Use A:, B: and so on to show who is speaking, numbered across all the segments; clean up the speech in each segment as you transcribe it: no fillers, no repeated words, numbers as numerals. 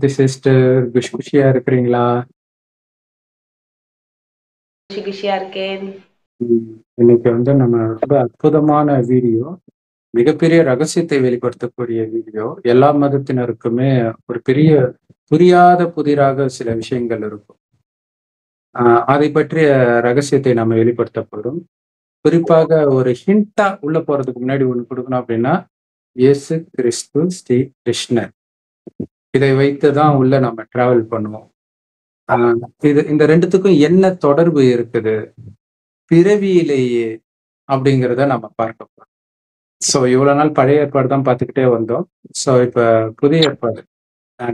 A: சாந்தி sister, குஷியா இருக்கிறீங்களா?
B: குஷியா இருக்கேன்.
A: இன்னைக்கு நம்ம ரொம்ப அற்புதமான வீடியோ, மிகப்பெரிய ரகசியத்தை வெளிப்படுத்தக்கூடிய வீடியோ. எல்லா மதத்தினருக்குமே ஒரு பெரிய புரியாத புதிராக சில விஷயங்கள் இருக்கும். அதை பற்றிய ரகசியத்தை நம்ம வெளிப்படுத்த போறோம். குறிப்பாக ஒரு ஹிண்டா உள்ள போறதுக்கு முன்னாடி ஒண்ணு கொடுக்கணும் அப்படின்னா, இயேசு கிறிஸ்து ஸ்ரீ கிருஷ்ணர், இதை வைத்துதான் உள்ள நம்ம டிராவல் பண்ணுவோம். இந்த ரெண்டுத்துக்கும் என்ன தொடர்பு இருக்குது பிறவியிலேயே அப்படிங்கிறத நம்ம பார்க்க போறோம். ஸோ இவ்வளவு நாள் பழைய ஏற்பாடு தான் பார்த்துக்கிட்டே வந்தோம். ஸோ இப்ப புதிய ஏற்பாடு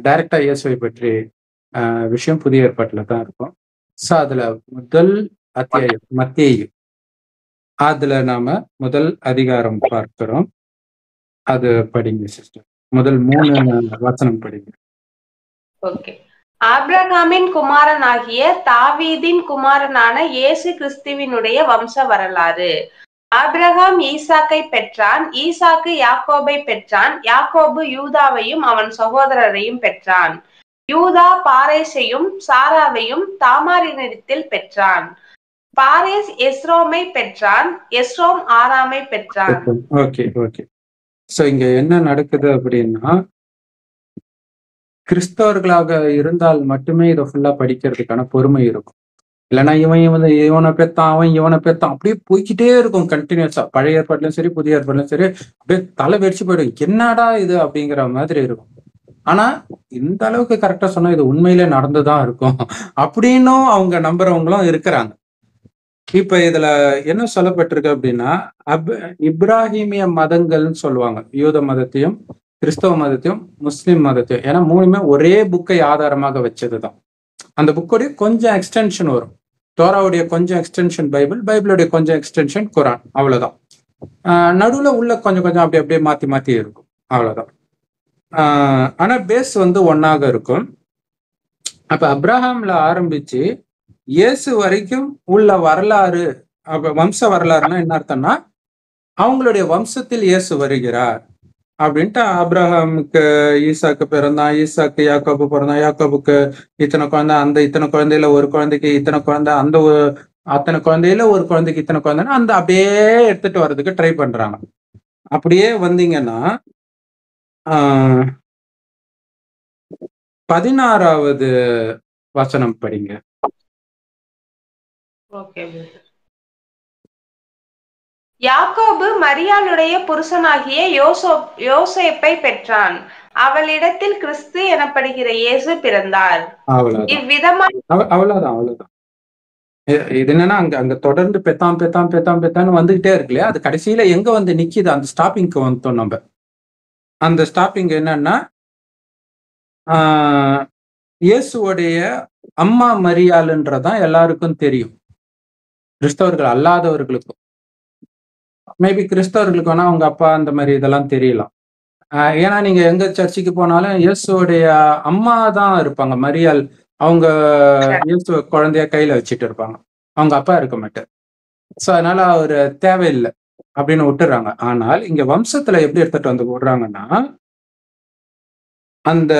A: டைரக்டா இயேசுவை பற்றி விஷயம் புதிய ஏற்பாட்டுல தான் இருக்கும். ஸோ அதுல முதல் அத்தியாயம் மத்தேயு, அதுல நாம முதல் அதிகாரம் பார்க்கிறோம். அது படிங்க சிஸ்டர். முதல் 3 வசனம் படிங்க.
B: ஓகே. ஆபிரகாமின் குமாரனாகிய தாவீதின் குமாரனான இயேசு கிறிஸ்துவினுடைய வம்ச வரலாறு. ஆபிரகாம் ஈசாக்கை பெற்றான், ஈசாக்கு யாக்கோபை பெற்றான், யாக்கோபு யூதாவையும் அவன் சகோதரரையும் பெற்றான். யூதா பாரேசையும் சாராவையும் தாமாரினிடத்தில் பெற்றான். பாரேஸ் எஸ்ரோமை பெற்றான், எஸ்ரோம் ஆராமை பெற்றான்.
A: Okay okay. சோ இங்க என்ன நடக்குது அப்படின்னா, கிறிஸ்தவர்களாக இருந்தால் மட்டுமே இதை ஃபுல்லா படிக்கிறதுக்கான பொறுமை இருக்கும். இல்லைன்னா இவனை பெத்தான், அவன் இவனை பெத்தான், அப்படியே போய்கிட்டே இருக்கும் கண்டினியூஸா. பழைய ஏற்பாட்டிலும் சரி புதிய ஏற்பாட்டிலும் சரி, அப்படியே தலை வெடிச்சு போயிடும். என்னடா இது அப்படிங்கிற மாதிரி இருக்கும். ஆனா இந்த அளவுக்கு கரெக்டா சொன்னா இது உண்மையிலே நடந்துதான் இருக்கும் அப்படின்னும் அவங்க நம்புறவங்களும் இருக்கிறாங்க. இப்ப இதுல என்ன சொல்லப்பட்டிருக்கு அப்படின்னா, இப்ராஹிமிய மதங்கள்னு சொல்லுவாங்க. யூத மதத்தையும் கிறிஸ்தவ மதத்தையும் முஸ்லிம் மதத்தையும். ஏன்னா 3மே ஒரே புக்கை ஆதாரமாக வச்சதுதான். அந்த புக்கோடைய கொஞ்சம் எக்ஸ்டென்ஷன் வரும். தோராவுடைய கொஞ்சம் எக்ஸ்டென்ஷன் பைபிள், பைபிளுடைய கொஞ்சம் எக்ஸ்டென்ஷன் குரான், அவ்வளவுதான். நடுவுல உள்ள கொஞ்சம் கொஞ்சம் அப்படி அப்படியே மாத்தி மாத்தி இருக்கும், அவ்வளவுதான். ஆனா பேஸ் ஒன்னாக இருக்கும். அப்ப அப்ரஹாம்ல ஆரம்பிச்சு இயேசு வரைக்கும் உள்ள வரலாறு, வம்ச வரலாறுனா என்ன அர்த்தம்னா, அவங்களுடைய வம்சத்தில் இயேசு வருகிறார் அப்படின்ட்டு. ஆபிரகாமுக்கு ஈசாக்கு பிறந்தான், ஈசாக்கு யாக்கோபு பிறந்தான், யாக்கோபுக்கு இத்தனை குழந்தை, அந்த இத்தனை குழந்தையில ஒரு குழந்தைக்கு இத்தனை குழந்தை, அந்த அத்தனை குழந்தையில ஒரு குழந்தைக்கு இத்தனை குழந்தைன்னா அந்த அப்படியே எடுத்துட்டு வர்றதுக்கு ட்ரை பண்றாங்க. அப்படியே வந்தீங்கன்னா 16வது வசனம் படிங்க.
B: யாக்கோபு மரியாளுடைய புருஷனாகிய யோசேப்பை பெற்றான். அவளிடத்தில் கிறிஸ்து எனப்படுகிற இயேசு பிறந்தார்.
A: அவ்வளவுதான். இது என்னன்னா அங்க தொடர்ந்து பெத்தான்னு வந்துகிட்டே இருக்கு இல்லையா? அது கடைசியில எங்க நிக்குது, அந்த ஸ்டாப்பிங்க்கு வந்துட்டோம் நம்ம. அந்த ஸ்டாப்பிங் என்னன்னா, இயேசுடைய அம்மா மரியாளுன்றதான் எல்லாருக்கும் தெரியும், கிறிஸ்தவர்கள் அல்லாதவர்களுக்கும். மேபி கிறிஸ்தவர்களுக்கு வேணா அவங்க அப்பா அந்த மாதிரி இதெல்லாம் தெரியலாம். ஏன்னா நீங்க எங்க சர்ச்சுக்கு போனாலும் இயேசுடைய அம்மா தான் இருப்பாங்க, மரியாள். அவங்க இயேசு குழந்தைய கையில வச்சுட்டு இருப்பாங்க, அவங்க அப்பா இருக்க மாட்டார். ஸோ அதனால அவர் தேவையில்லை அப்படின்னு விட்டுறாங்க. ஆனால் இங்க வம்சத்துல எப்படி எடுத்துட்டு வந்து விடுறாங்கன்னா, அந்த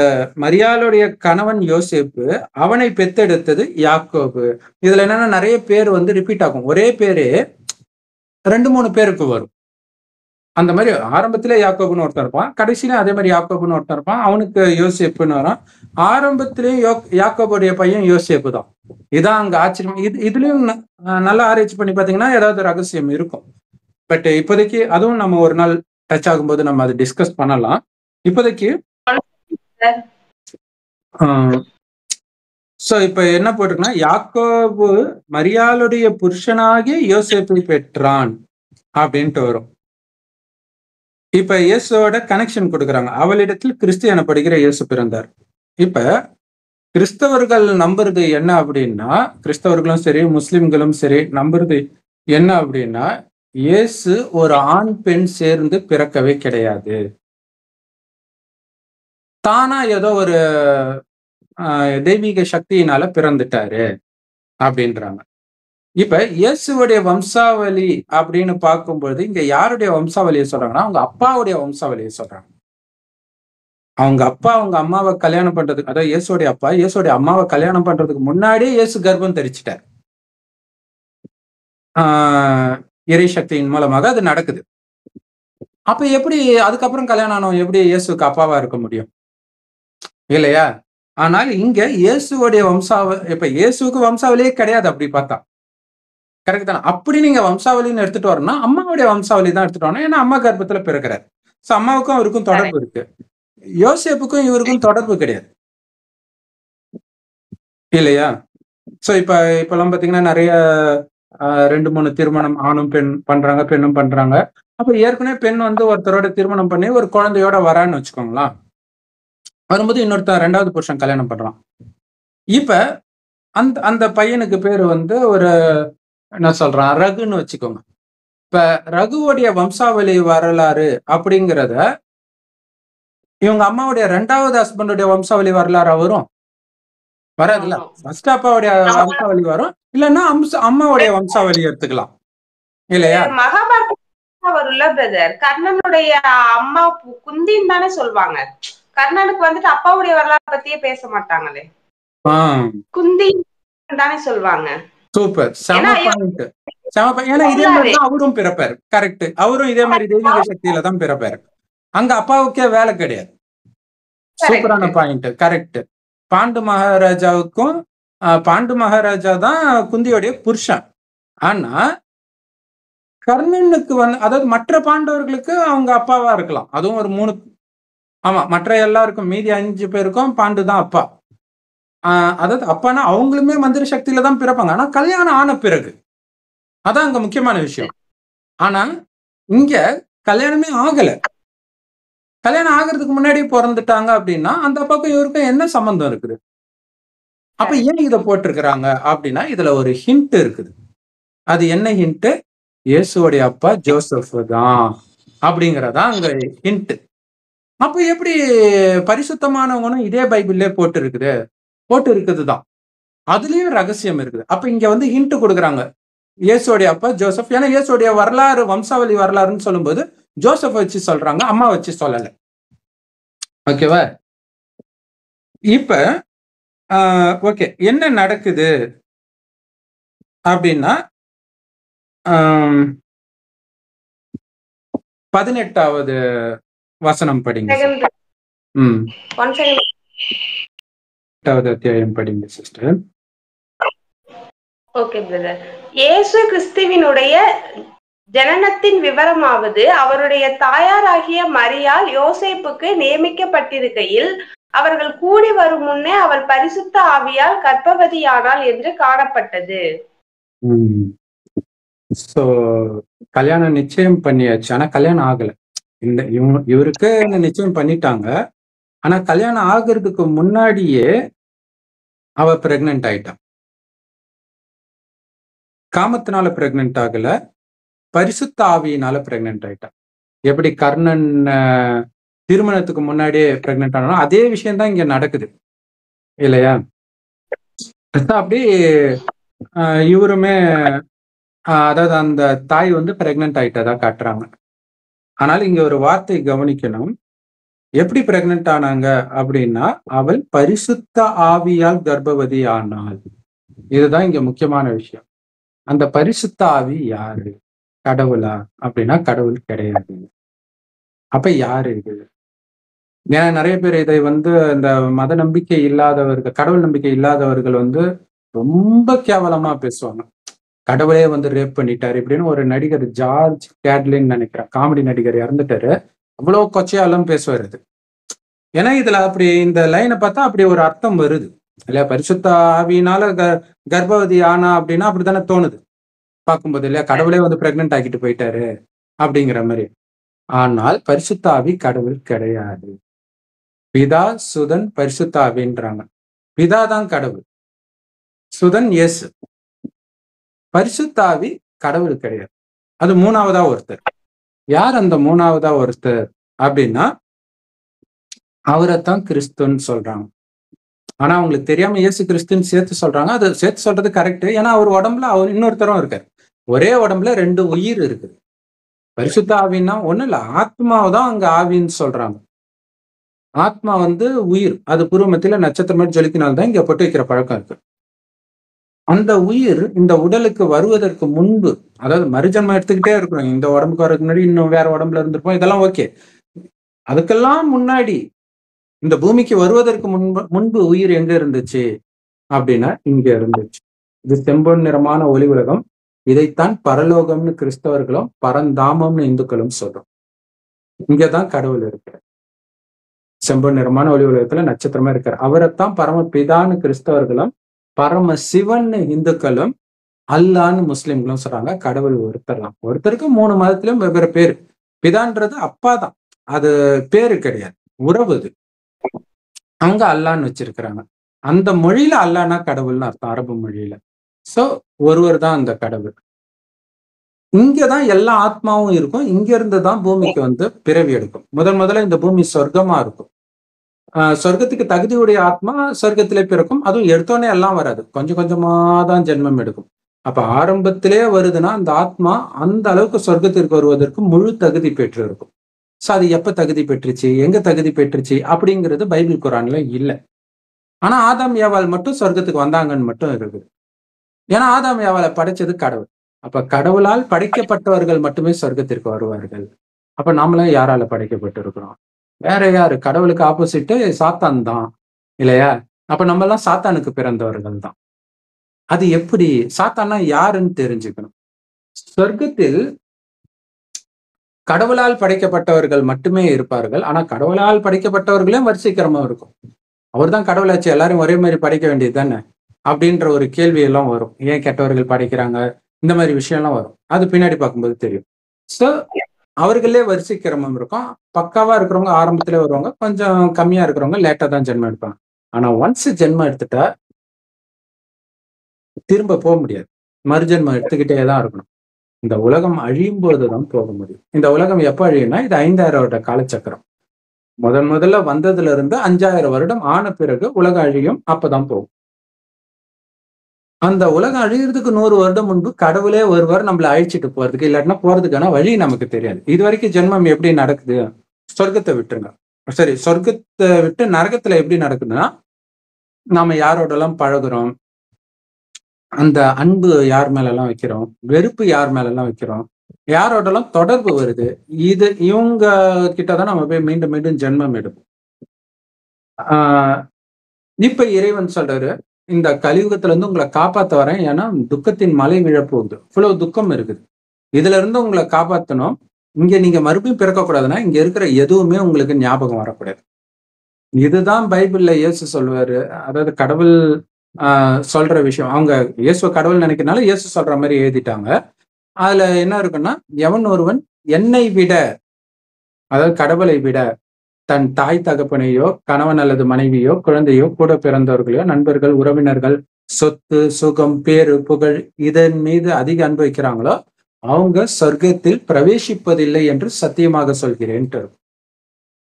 A: மரியாளுடைய கணவன் யோசேப்பு, அவனை பெத்தெடுத்தது யாக்கோபு. இதுல என்னன்னா நிறைய பேர் ரிப்பீட் ஆகும். ஒரே பேரு 2-3 பேருக்கு வரும். அந்த மாதிரி ஆரம்பத்திலே யாக்கோபுன்னு ஒருத்தர் இருப்பான், கடைசியிலும் அதே மாதிரி யாக்கோபுன்னு ஒருத்தர் இருப்பான், அவனுக்கு யோசேப்புன்னு வரும். ஆரம்பத்திலேயும் யாக்கோபுடைய பையன் யோசேப்பு தான். இதான் அங்க ஆச்சரியம். இதுலயும் நல்லா ஆராய்ச்சி பண்ணி பார்த்தீங்கன்னா ஏதாவது ரகசியம் இருக்கும். பட் இப்போதைக்கு அதுவும் நம்ம ஒரு நாள் டச் ஆகும்போது நம்ம அதை டிஸ்கஸ் பண்ணலாம். இப்போதைக்கு சோ இப்ப என்ன போட்டிருக்குன்னா, யாக்கோபு மரியாளுடைய புருஷனாகிய யோசேப்பை பெற்றான் அப்படின்ட்டு வரும். இப்ப இயேசுவோட கனெக்ஷன் கொடுக்குறாங்க. அவளிடத்தில் கிறிஸ்து எனப்படுகிற இயேசு பிறந்தார். இப்ப கிறிஸ்தவர்கள் நம்புறது என்ன அப்படின்னா, கிறிஸ்தவர்களும் சரி முஸ்லிம்களும் சரி நம்புறது என்ன அப்படின்னா, இயேசு ஒரு ஆண் பெண் சேர்ந்து பிறக்கவே கிடையாது. தானா ஏதோ ஒரு தெய்வீக சக்தியினால பிறந்துட்டாரு அப்படின்றாங்க. இப்ப இயேசுடைய வம்சாவளி அப்படின்னு பார்க்கும்போது இங்க யாருடைய வம்சாவளியை சொல்றாங்கன்னா, அவங்க அப்பாவுடைய வம்சாவளியை சொல்றாங்க. அவங்க அப்பா அவங்க அம்மாவை கல்யாணம் பண்றதுக்கு, அதாவது இயேசுடைய அப்பா இயேசுடைய அம்மாவை கல்யாணம் பண்றதுக்கு முன்னாடியே இயேசு கர்ப்பம் தரிச்சிட்டார். இறை சக்தியின் மூலமாக அது நடக்குது. அப்ப எப்படி அதுக்கப்புறம் கல்யாணம் ஆனவன் எப்படி இயேசுக்கு அப்பாவா இருக்க முடியும் இல்லையா? ஆனால் இங்க இயேசுடைய இப்ப இயேசுக்கு வம்சாவளியே கிடையாது அப்படி பார்த்தா. கரெக்ட் தானே? அப்படி நீங்க வம்சாவளின்னு எடுத்துட்டு வரணும்னா அம்மாவுடைய வம்சாவளி தான் எடுத்துட்டு வரணும். ஏன்னா அம்மா கர்ப்பத்துல பிறக்கிறார். சோ அம்மாவுக்கும் அவருக்கும் தொடர்பு இருக்கு. யோசேப்புக்கும் இவருக்கும் தொடர்பு கிடையாது இல்லையா? சோ இப்பெல்லாம் பாத்தீங்கன்னா நிறைய 2-3 திருமணம் ஆணும் பெண் பண்றாங்க, பெண்ணும் பண்றாங்க. அப்ப ஏற்கனவே பெண் ஒருத்தரோட திருமணம் பண்ணி ஒரு குழந்தையோட வரான்னு வச்சுக்கோங்களா. வரும்போது இன்னொருத்தர் 2வது புருஷன் கல்யாணம் பண்றான். இப்ப அந்த பையனுக்கு பேரு ஒரு என்ன சொல்றான், ரகுன்னு வச்சுக்கோங்க. இப்ப ரகுவோடைய வம்சாவளி வரலாறு அப்படிங்கிறத இவங்க அம்மாவுடைய 2வது ஹஸ்பண்டுடைய வம்சாவளி வரலாறு வரும் வராதுல்ல. ஃபர்ஸ்ட் அப்பாவுடைய வம்சாவளி வரும், இல்லைன்னா அம்மாவுடைய வம்சாவளி எடுத்துக்கலாம் இல்லையா?
B: மகாபாரதம் வரும்ல பிரதர், கர்ணனுடைய அம்மா குந்தின்னு தானே சொல்லுவாங்க. கர்ணனுக்கு அப்பாவுடைய வரலாறு பத்தியே பேச மாட்டாங்களே, குந்தி தானே சொல்லுவாங்க.
A: சூப்பர், செம பாயிண்ட். ஏன்னா இதே மாதிரிதான் அவரும் பிறப்பாரு. கரெக்ட், அவரும் இதே மாதிரி தெய்வீக சக்தியில தான் பிறப்பாரு. அங்க அப்பாவுக்கே வேலை கிடையாது. சூப்பரான பாயிண்ட், கரெக்ட். பாண்டு மகாராஜா தான் குந்தியோடைய புருஷன். ஆனா கர்ணனுக்கு அதாவது மற்ற பாண்டவர்களுக்கு அவங்க அப்பாவா இருக்கலாம். அதுவும் ஒரு 3, ஆமா, மற்ற எல்லாருக்கும் மீதி 5 பேருக்கும் பாண்டு தான் அப்பா. அதாவது அப்பானா அவங்களுமே மந்திர சக்தியில தான் பிறப்பாங்க. ஆனா கல்யாணம் ஆன பிறகு, அதான் அங்க முக்கியமான விஷயம். ஆனா இங்க கல்யாணமே ஆகல. கல்யாணம் ஆகிறதுக்கு முன்னாடி பிறந்துட்டாங்க அப்படின்னா அந்த அப்பாவுக்கும் இவருக்கும் என்ன சம்பந்தம் இருக்குது? அப்ப ஏன் இதை போட்டிருக்கிறாங்க அப்படின்னா இதுல ஒரு ஹிண்ட் இருக்குது. அது என்ன ஹிண்ட்? இயேசுடைய அப்பா ஜோசப் தான் அப்படிங்கறதா அங்க ஹிண்ட். அப்ப எப்படி பரிசுத்தமானவங்களும் இதே பைபிள்ல போட்டு இருக்குதுதான். அதுலயும் ரகசியம் இருக்குது. அப்ப இங்க ஹிண்ட் கொடுக்குறாங்க, இயேசுடைய அப்பா ஜோசப். ஏன்னா இயேசுடைய வரலாறு, வம்சாவளி வரலாறுன்னு சொல்லும்போது ஜோசப் வச்சு சொல்றாங்க, அம்மா வச்சு சொல்லல. ஓகேவா? இப்ப ஓகே, என்ன நடக்குது அப்படின்னா 18வது வசனம் படிங்க. 8வது அத்தியாயம் படிங்க சிஸ்டர்.
B: Okay brother. இயேசு கிறிஸ்துவினுடைய ஜனனத்தின் விவரமாவது, அவருடைய தாயாராகிய மரியாள் யோசேப்புக்கு நியமிக்கப்பட்டிருக்கையில் அவர்கள் கூடி வரும் முன்னே அவள் பரிசுத்த ஆவியால் கர்ப்பவதியானாள் என்று காணப்பட்டது.
A: சோ கல்யாணம் நிச்சயம் பண்ணியாச்சு, ஆனா கல்யாணம் ஆகல. இவருக்கு நிச்சயம் பண்ணிட்டாங்க, ஆனா கல்யாணம் ஆகுறதுக்கு முன்னாடியே அவ பிரெக்னென்ட் ஆயிட்டான். காமத்தினால பிரெக்னென்ட் ஆகல, பரிசுத்த ஆவியினால பிரெக்னென்ட் ஆயிட்டான். எப்படி கர்ணன் திருமணத்துக்கு முன்னாடியே பிரெக்னென்ட் ஆனா அதே விஷயம் தான் இங்க நடக்குது இல்லையா? அப்படி இவருமே, அதாவது அந்த தாய் பிரெக்னென்ட் ஆயிட்டதா காட்டுறாங்க. ஆனால் இங்க ஒரு வார்த்தை கவனிக்கணும். எப்படி பிரெக்னென்ட் ஆனாங்க அப்படின்னா, அவள் பரிசுத்த ஆவியால் கர்ப்பவதி ஆனாள். இதுதான் இங்க முக்கியமான விஷயம். அந்த பரிசுத்த ஆவி யாரு? கடவுளா அப்படின்னா கடவுள் கிடையாது. அப்ப யாரு இது? ஏன்னா நிறைய பேர் இதை இந்த மத நம்பிக்கை இல்லாதவர்கள், கடவுள் நம்பிக்கை இல்லாதவர்கள் ரொம்ப கேவலமா பேசுவாங்க. கடவுளே ரேப் பண்ணிட்டாரு இப்படின்னு. ஒரு நடிகர் ஜார்ஜ் கேட்லின் நினைக்கிறேன், காமெடி நடிகர், இறந்துட்டாரு. அவ்வளவு கொச்சையாலும் பேசுவார் அது. ஏன்னா இதுல அப்படி இந்த லைனை பார்த்தா அப்படி ஒரு அர்த்தம் வருது இல்லையா? பரிசுத்த ஆவியினால கர்ப்பவதி ஆனா அப்படின்னா அப்படித்தானே தோணுது பார்க்கும்போது இல்லையா? கடவுளே பிரெக்னென்ட் ஆக்கிட்டு போயிட்டாரு அப்படிங்கிற மாதிரி. ஆனால் பரிசுத்த ஆவி கடவுள் கிடையாது. பிதா, சுதன், பரிசுத்த ஆவின்றாங்க. பிதா தான் கடவுள், சுதன் இயேசு. பரிசுத்த ஆவி கடவுள் கிடையாது. அது 3வதா ஒருத்தர். யார் அந்த 3வதா ஒருத்தர் அப்படின்னா அவரைத்தான் கிறிஸ்துன்னு சொல்றாங்க. ஆனா அவங்களுக்கு தெரியாம இயேசு கிறிஸ்துன்னு சேர்த்து சொல்றாங்க. அது சேர்த்து சொல்றது கரெக்ட். ஏன்னா அவர் உடம்புல அவர் இன்னொருத்தரும் இருக்காரு. ஒரே உடம்புல 2 உயிர் இருக்குது. பரிசுத்த ஆவின்னா ஒண்ணு இல்ல, ஆத்மாவை தான் அங்க ஆவின்னு சொல்றாங்க. ஆத்மா உயிர். அது பூர்வமத்தில நட்சத்திரம் மாதிரி ஜொலிக்கினால்தான் இங்க பொட்டு வைக்கிற பழக்கம் இருக்கு. அந்த உயிர் இந்த உடலுக்கு வருவதற்கு முன்பு, அதாவது மறுஜன்மம் எடுத்துக்கிட்டே இருக்கிறோம். இந்த உடம்புக்கு வரதுக்கு முன்னாடி இன்னும் வேற உடம்புல இருந்திருப்போம். இதெல்லாம் ஓகே. அதுக்கெல்லாம் முன்னாடி இந்த பூமிக்கு வருவதற்கு முன்பு உயிர் எங்க இருந்துச்சு அப்படின்னா இங்க இருந்துச்சு. இது செம்பொன் நிறமான ஒளி உலகம். இதைத்தான் பரலோகம்னு கிறிஸ்தவர்களும் பரந்தாமம்னு இந்துக்களும் சொல்றோம். இங்கதான் கடவுள் இருக்கிறார். செம்பொன் நிறமான ஒளி உலகத்துல நட்சத்திரமா இருக்கார். அவரைத்தான் பரமபிதான்னு கிறிஸ்தவர்களும் பரம சிவன்னு இந்துக்களும் அல்லான்னு முஸ்லிம்களும் சொல்றாங்க. கடவுள் ஒருத்தர் தான். ஒருத்தருக்கு 3 மதத்திலும் வெவ்வேறு பேரு. பிதான்றது அப்பா தான், அது பேரு கிடையாது, உறவு. அது அங்க அல்லான்னு வச்சிருக்கிறாங்க. அந்த மொழியில அல்லானா கடவுள்னு அர்த்தம், அரபு மொழியில. சோ ஒருவர் தான் அந்த கடவுள். இங்கதான் எல்லா ஆத்மாவும் இருக்கும். இங்க இருந்துதான் பூமிக்கு பிறவி எடுக்கும். முதல்ல இந்த பூமி சொர்க்கமா இருக்கும். சொர்க்கத்துக்கு தகுதியுடைய ஆத்மா சொர்க்கத்திலே பிறக்கும். அதுவும் எடுத்தோடனே எல்லாம் வராது, கொஞ்சம் கொஞ்சமா தான் ஜென்மம் எடுக்கும். அப்ப ஆரம்பத்திலே வருதுன்னா அந்த ஆத்மா அந்த அளவுக்கு சொர்க்கத்திற்கு வருவதற்கு முழு தகுதி பெற்று இருக்கும். சோ அது எப்ப தகுதி பெற்றுச்சு, எங்க தகுதி பெற்றுச்சு அப்படிங்கிறது பைபிள் குரான்ல இல்ல. ஆனா ஆதாம் ஏவாள் மட்டும் சொர்க்கத்துக்கு வந்தாங்கன்னு மட்டும் இருக்குது. ஏன்னா ஆதாம் ஏவாளை படைச்சது கடவுள். அப்ப கடவுளால் படைக்கப்பட்டவர்கள் மட்டுமே சொர்க்கத்திற்கு வருவார்கள். அப்ப நாமளும் யாரால படைக்கப்பட்டு இருக்கிறோம்? வேற யாரு? கடவுளுக்கு ஆப்போசிட் சாத்தான் தான், இல்லையா? அப்ப நம்ம எல்லாம் சாத்தானுக்கு பிறந்தவர்கள் தான். அது எப்படி? சாத்தான்னா யாருன்னு தெரிஞ்சுக்கணும். சொர்க்கத்தில் கடவுளால் படைக்கப்பட்டவர்கள் மட்டுமே இருப்பார்கள். ஆனா கடவுளால் படைக்கப்பட்டவர்களே வரிசை கிரமம் இருக்கும். அவர் தான் கடவுளாச்சு, எல்லாரும் ஒரே மாதிரி படைக்க வேண்டியது தானே அப்படின்ற ஒரு கேள்வி எல்லாம் வரும். ஏன் கெட்டவர்கள் படைக்கிறாங்க, இந்த மாதிரி விஷயம் எல்லாம் வரும். அது பின்னாடி பார்க்கும்போது தெரியும். சோ அவர்களே வரிசை கிரமம் இருக்கும். பக்காவா இருக்கிறவங்க ஆரம்பத்திலே வருவாங்க, கொஞ்சம் கம்மியா இருக்கிறவங்க லேட்டா தான் ஜென்மம் எடுப்பாங்க. ஆனா ஒன்ஸ் ஜென்மம் எடுத்துட்டா திரும்ப போக முடியாது. மறுஜென்மம் எடுத்துக்கிட்டே தான் இருக்கணும். இந்த உலகம் அழியும் போதுதான் போக முடியும். இந்த உலகம் எப்ப அழியும்னா இது 5000 வருட காலச்சக்கரம். முதல்ல வந்ததுல இருந்து 5000 வருடம் ஆன பிறகு உலகம் அழியும். அப்பதான் போகும். அந்த உலகம் அழியறதுக்கு 100 வருடம் முன்பு கடவுளே ஒருவர் நம்மளை அழிச்சிட்டு போறதுக்கு, இல்லாட்டினா போறதுக்கான வழி நமக்கு தெரியாது. இது வரைக்கும் ஜென்மம் எப்படி நடக்குது? சொர்க்கத்தை விட்டுருங்க, சரி, சொர்க்கத்தை விட்டு நரகத்துல எப்படி நடக்குதுன்னா, நாம யாரோடலாம் பழகுறோம், அந்த அன்பு யார் மேல எல்லாம் வைக்கிறோம், வெறுப்பு யார் மேல எல்லாம் வைக்கிறோம், யாரோடலாம் தொடர்பு வருது, இவங்க கிட்டதான் நம்ம போய் மீண்டும் மீண்டும் ஜென்மம் எடுப்போம். இப்ப இறைவன் சொல்றாரு, இந்த கலியுகத்துல இருந்து உங்களை காப்பாத்த வரேன். ஏன்னா துக்கத்தின் மலை விழப்போகுது, இவ்வளவு துக்கம் இருக்குது, இதுல இருந்து உங்களை காப்பாத்தணும். இங்க நீங்க மறுபடியும் பிறக்கக்கூடாதுன்னா இங்க இருக்கிற எதுவுமே உங்களுக்கு ஞாபகம் வரக்கூடாது. இதுதான் பைபிள்ல இயேசு சொல்லுவாரு. அதாவது கடவுள் சொல்ற விஷயம். அவங்க இயேசு கடவுள் நினைக்கிறனால இயேசு சொல்ற மாதிரி எழுதிட்டாங்க. அதுல என்ன இருக்குன்னா, எவன் ஒருவன் என்னை விட, அதாவது கடவுளை விட, தன் தாய் தகப்பனையோ கணவன் அல்லது மனைவியோ குழந்தையோ கூட பிறந்தவர்களையோ நண்பர்கள் உறவினர்கள் சொத்து சுகம் பேரு புகழ் இதன் மீது அதிக அன்பு வைக்கிறாங்களோ அவங்க சொர்க்கத்தில் பிரவேசிப்பதில்லை என்று சத்தியமாக சொல்கிறேன்ட்டு.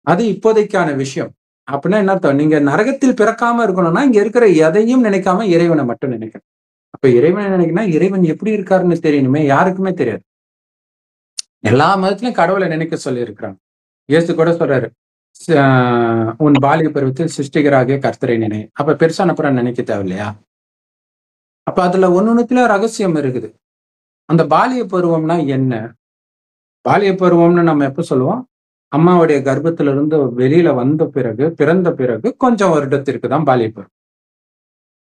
A: அது இப்போதைக்கான விஷயம். அப்படின்னா என்ன அர்த்தம்? நீங்க நரகத்தில் பிறக்காம இருக்கணும்னா இங்க இருக்கிற எதையும் நினைக்காம இறைவனை மட்டும் நினைக்கணும். அப்ப இறைவனை நினைக்கணும். இறைவன் எப்படி இருக்காருன்னு தெரியணுமே, யாருக்குமே தெரியாது. எல்லா மதத்திலும் கடவுளை நினைக்க சொல்லி இருக்கிறாங்க. இயேசு கூட சொல்றாரு, உன் பாலிய பருவத்தில் சிருஷ்டிகராகிய கர்த்தரை நினை. அப்ப பெருசான அப்புறம் நினைக்க தேவையில்லையா? அப்ப அதுல ஒன்னொன்னுத்துல ரகசியம் இருக்குது. அந்த பாலிய பருவம்னா என்ன? பாலிய பருவம்னு நம்ம எப்ப சொல்லுவோம்? அம்மாவுடைய கர்ப்பத்திலிருந்து வெளியில வந்த பிறகு, பிறந்த பிறகு கொஞ்சம் வருடத்திற்கு தான் பாலிய பருவம்.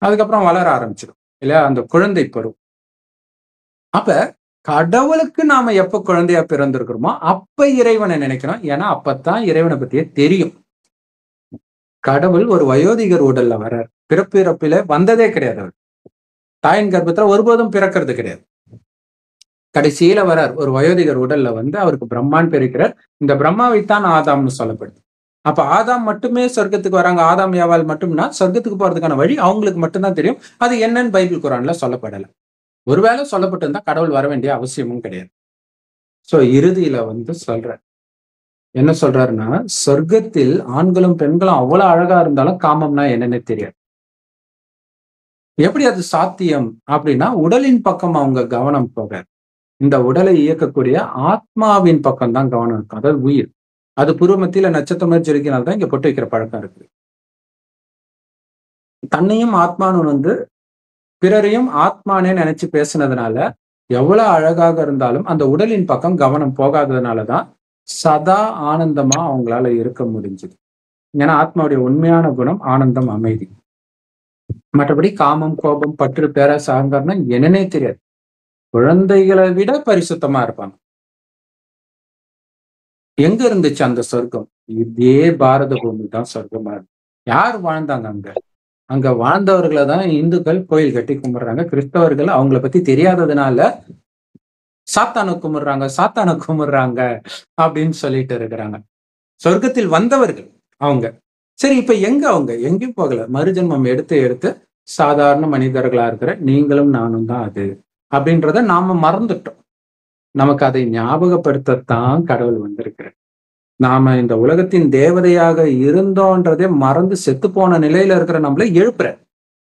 A: அதுக்கப்புறம் வளர ஆரம்பிச்சிடும் இல்லையா, அந்த குழந்தை பருவம். அப்ப கடவுளுக்கு நாம எப்ப குழந்தையா பிறந்திருக்கிறோமோ அப்ப இறைவனை நினைக்கிறோம். ஏன்னா அப்பத்தான் இறைவனை பத்தியே தெரியும். கடவுள் ஒரு வயோதிகர் உடல்ல வர்றார். பிறப்பிறப்பில வந்ததே கிடையாது. அவர் தாயின் கர்ப்பத்துல ஒருபோதும் பிறக்கிறது கிடையாது. கடைசியில வர்றார், ஒரு வயோதிகர் உடல்ல அவருக்கு பிரம்மான் பிறக்கிறார். இந்த பிரம்மாவைத்தான் ஆதாம்னு சொல்லப்படுது. அப்ப ஆதாம் மட்டுமே சொர்க்கத்துக்கு வராங்க, ஆதாம் ஏவாள் மட்டும்னா சொர்க்கத்துக்கு போறதுக்கான வழி அவங்களுக்கு மட்டும்தான் தெரியும். அது என்னன்னு பைபிள் குரான்ல சொல்லப்படல. ஒருவேளை சொல்லப்பட்டிருந்தா கடவுள் வர வேண்டிய அவசியமும் கிடையாது. சோ இறுதியில சொல்ற என்ன சொல்றாருன்னா, சொர்க்கத்தில் ஆண்களும் பெண்களும் அவ்வளவு அழகா இருந்தாலும் காமம்னா என்னன்னு தெரியாது. எப்படி அது சாத்தியம் அப்படின்னா, உடலின் பக்கம் அவங்க கவனம் போக, இந்த உடலை இயக்கக்கூடிய ஆத்மாவின் பக்கம் தான் கவனம் இருக்கும். அதாவது உயிர். அது புருவ மத்தியில நட்சத்திரம் மாதிரி ஜொலிக்கிறனால்தான் இங்க பொட்டு வைக்கிற பழக்கம் இருக்கு. தன்னையும் ஆத்மானு வந்து பிறரையும் ஆத்மானே நினைச்சு பேசுனதுனால எவ்வளவு அழகாக இருந்தாலும் அந்த உடலின் பக்கம் கவனம் போகாததுனாலதான் சதா ஆனந்தமா அவங்களால இருக்க முடிஞ்சது. ஏன்னா ஆத்மாவுடைய உண்மையான குணம் ஆனந்தம், அமைதி. மற்றபடி காமம், கோபம், பற்று, பேராசை, அகங்காரம்னா என்னன்னே தெரியாது. குழந்தைகளை விட பரிசுத்தமா இருப்பாங்க. எங்க இருந்துச்சு அந்த சொர்க்கம்? இதே பாரத பூமி தான் சொர்க்கமா இருக்கு. யார் வாழ்ந்தாங்க அங்க? அங்க வாழ்ந்தவர்களை தான் இந்துக்கள் கோயில் கட்டி கும்பிடுறாங்க. கிறிஸ்தவர்கள் அவங்கள பத்தி தெரியாததுனால சாத்தானை கும்பிடுறாங்க அப்படின்னு சொல்லிட்டு இருக்கிறாங்க. சொர்க்கத்தில் வந்தவர்கள் அவங்க. சரி, இப்ப எங்க அவங்க? எங்கேயும் போகல. மறுஜென்மம் எடுத்து சாதாரண மனிதர்களா இருக்கிற நீங்களும் நானும் தான் அது அப்படின்றத நாம மறந்துட்டோம். நமக்கு அதை ஞாபகப்படுத்தத்தான் கடவுள் வந்திருக்கிறார். நாம இந்த உலகத்தின் தேவதையாக இருந்தோன்றதே மறந்து செத்து போன நிலையில இருக்கிற நம்மள எழுப்புற.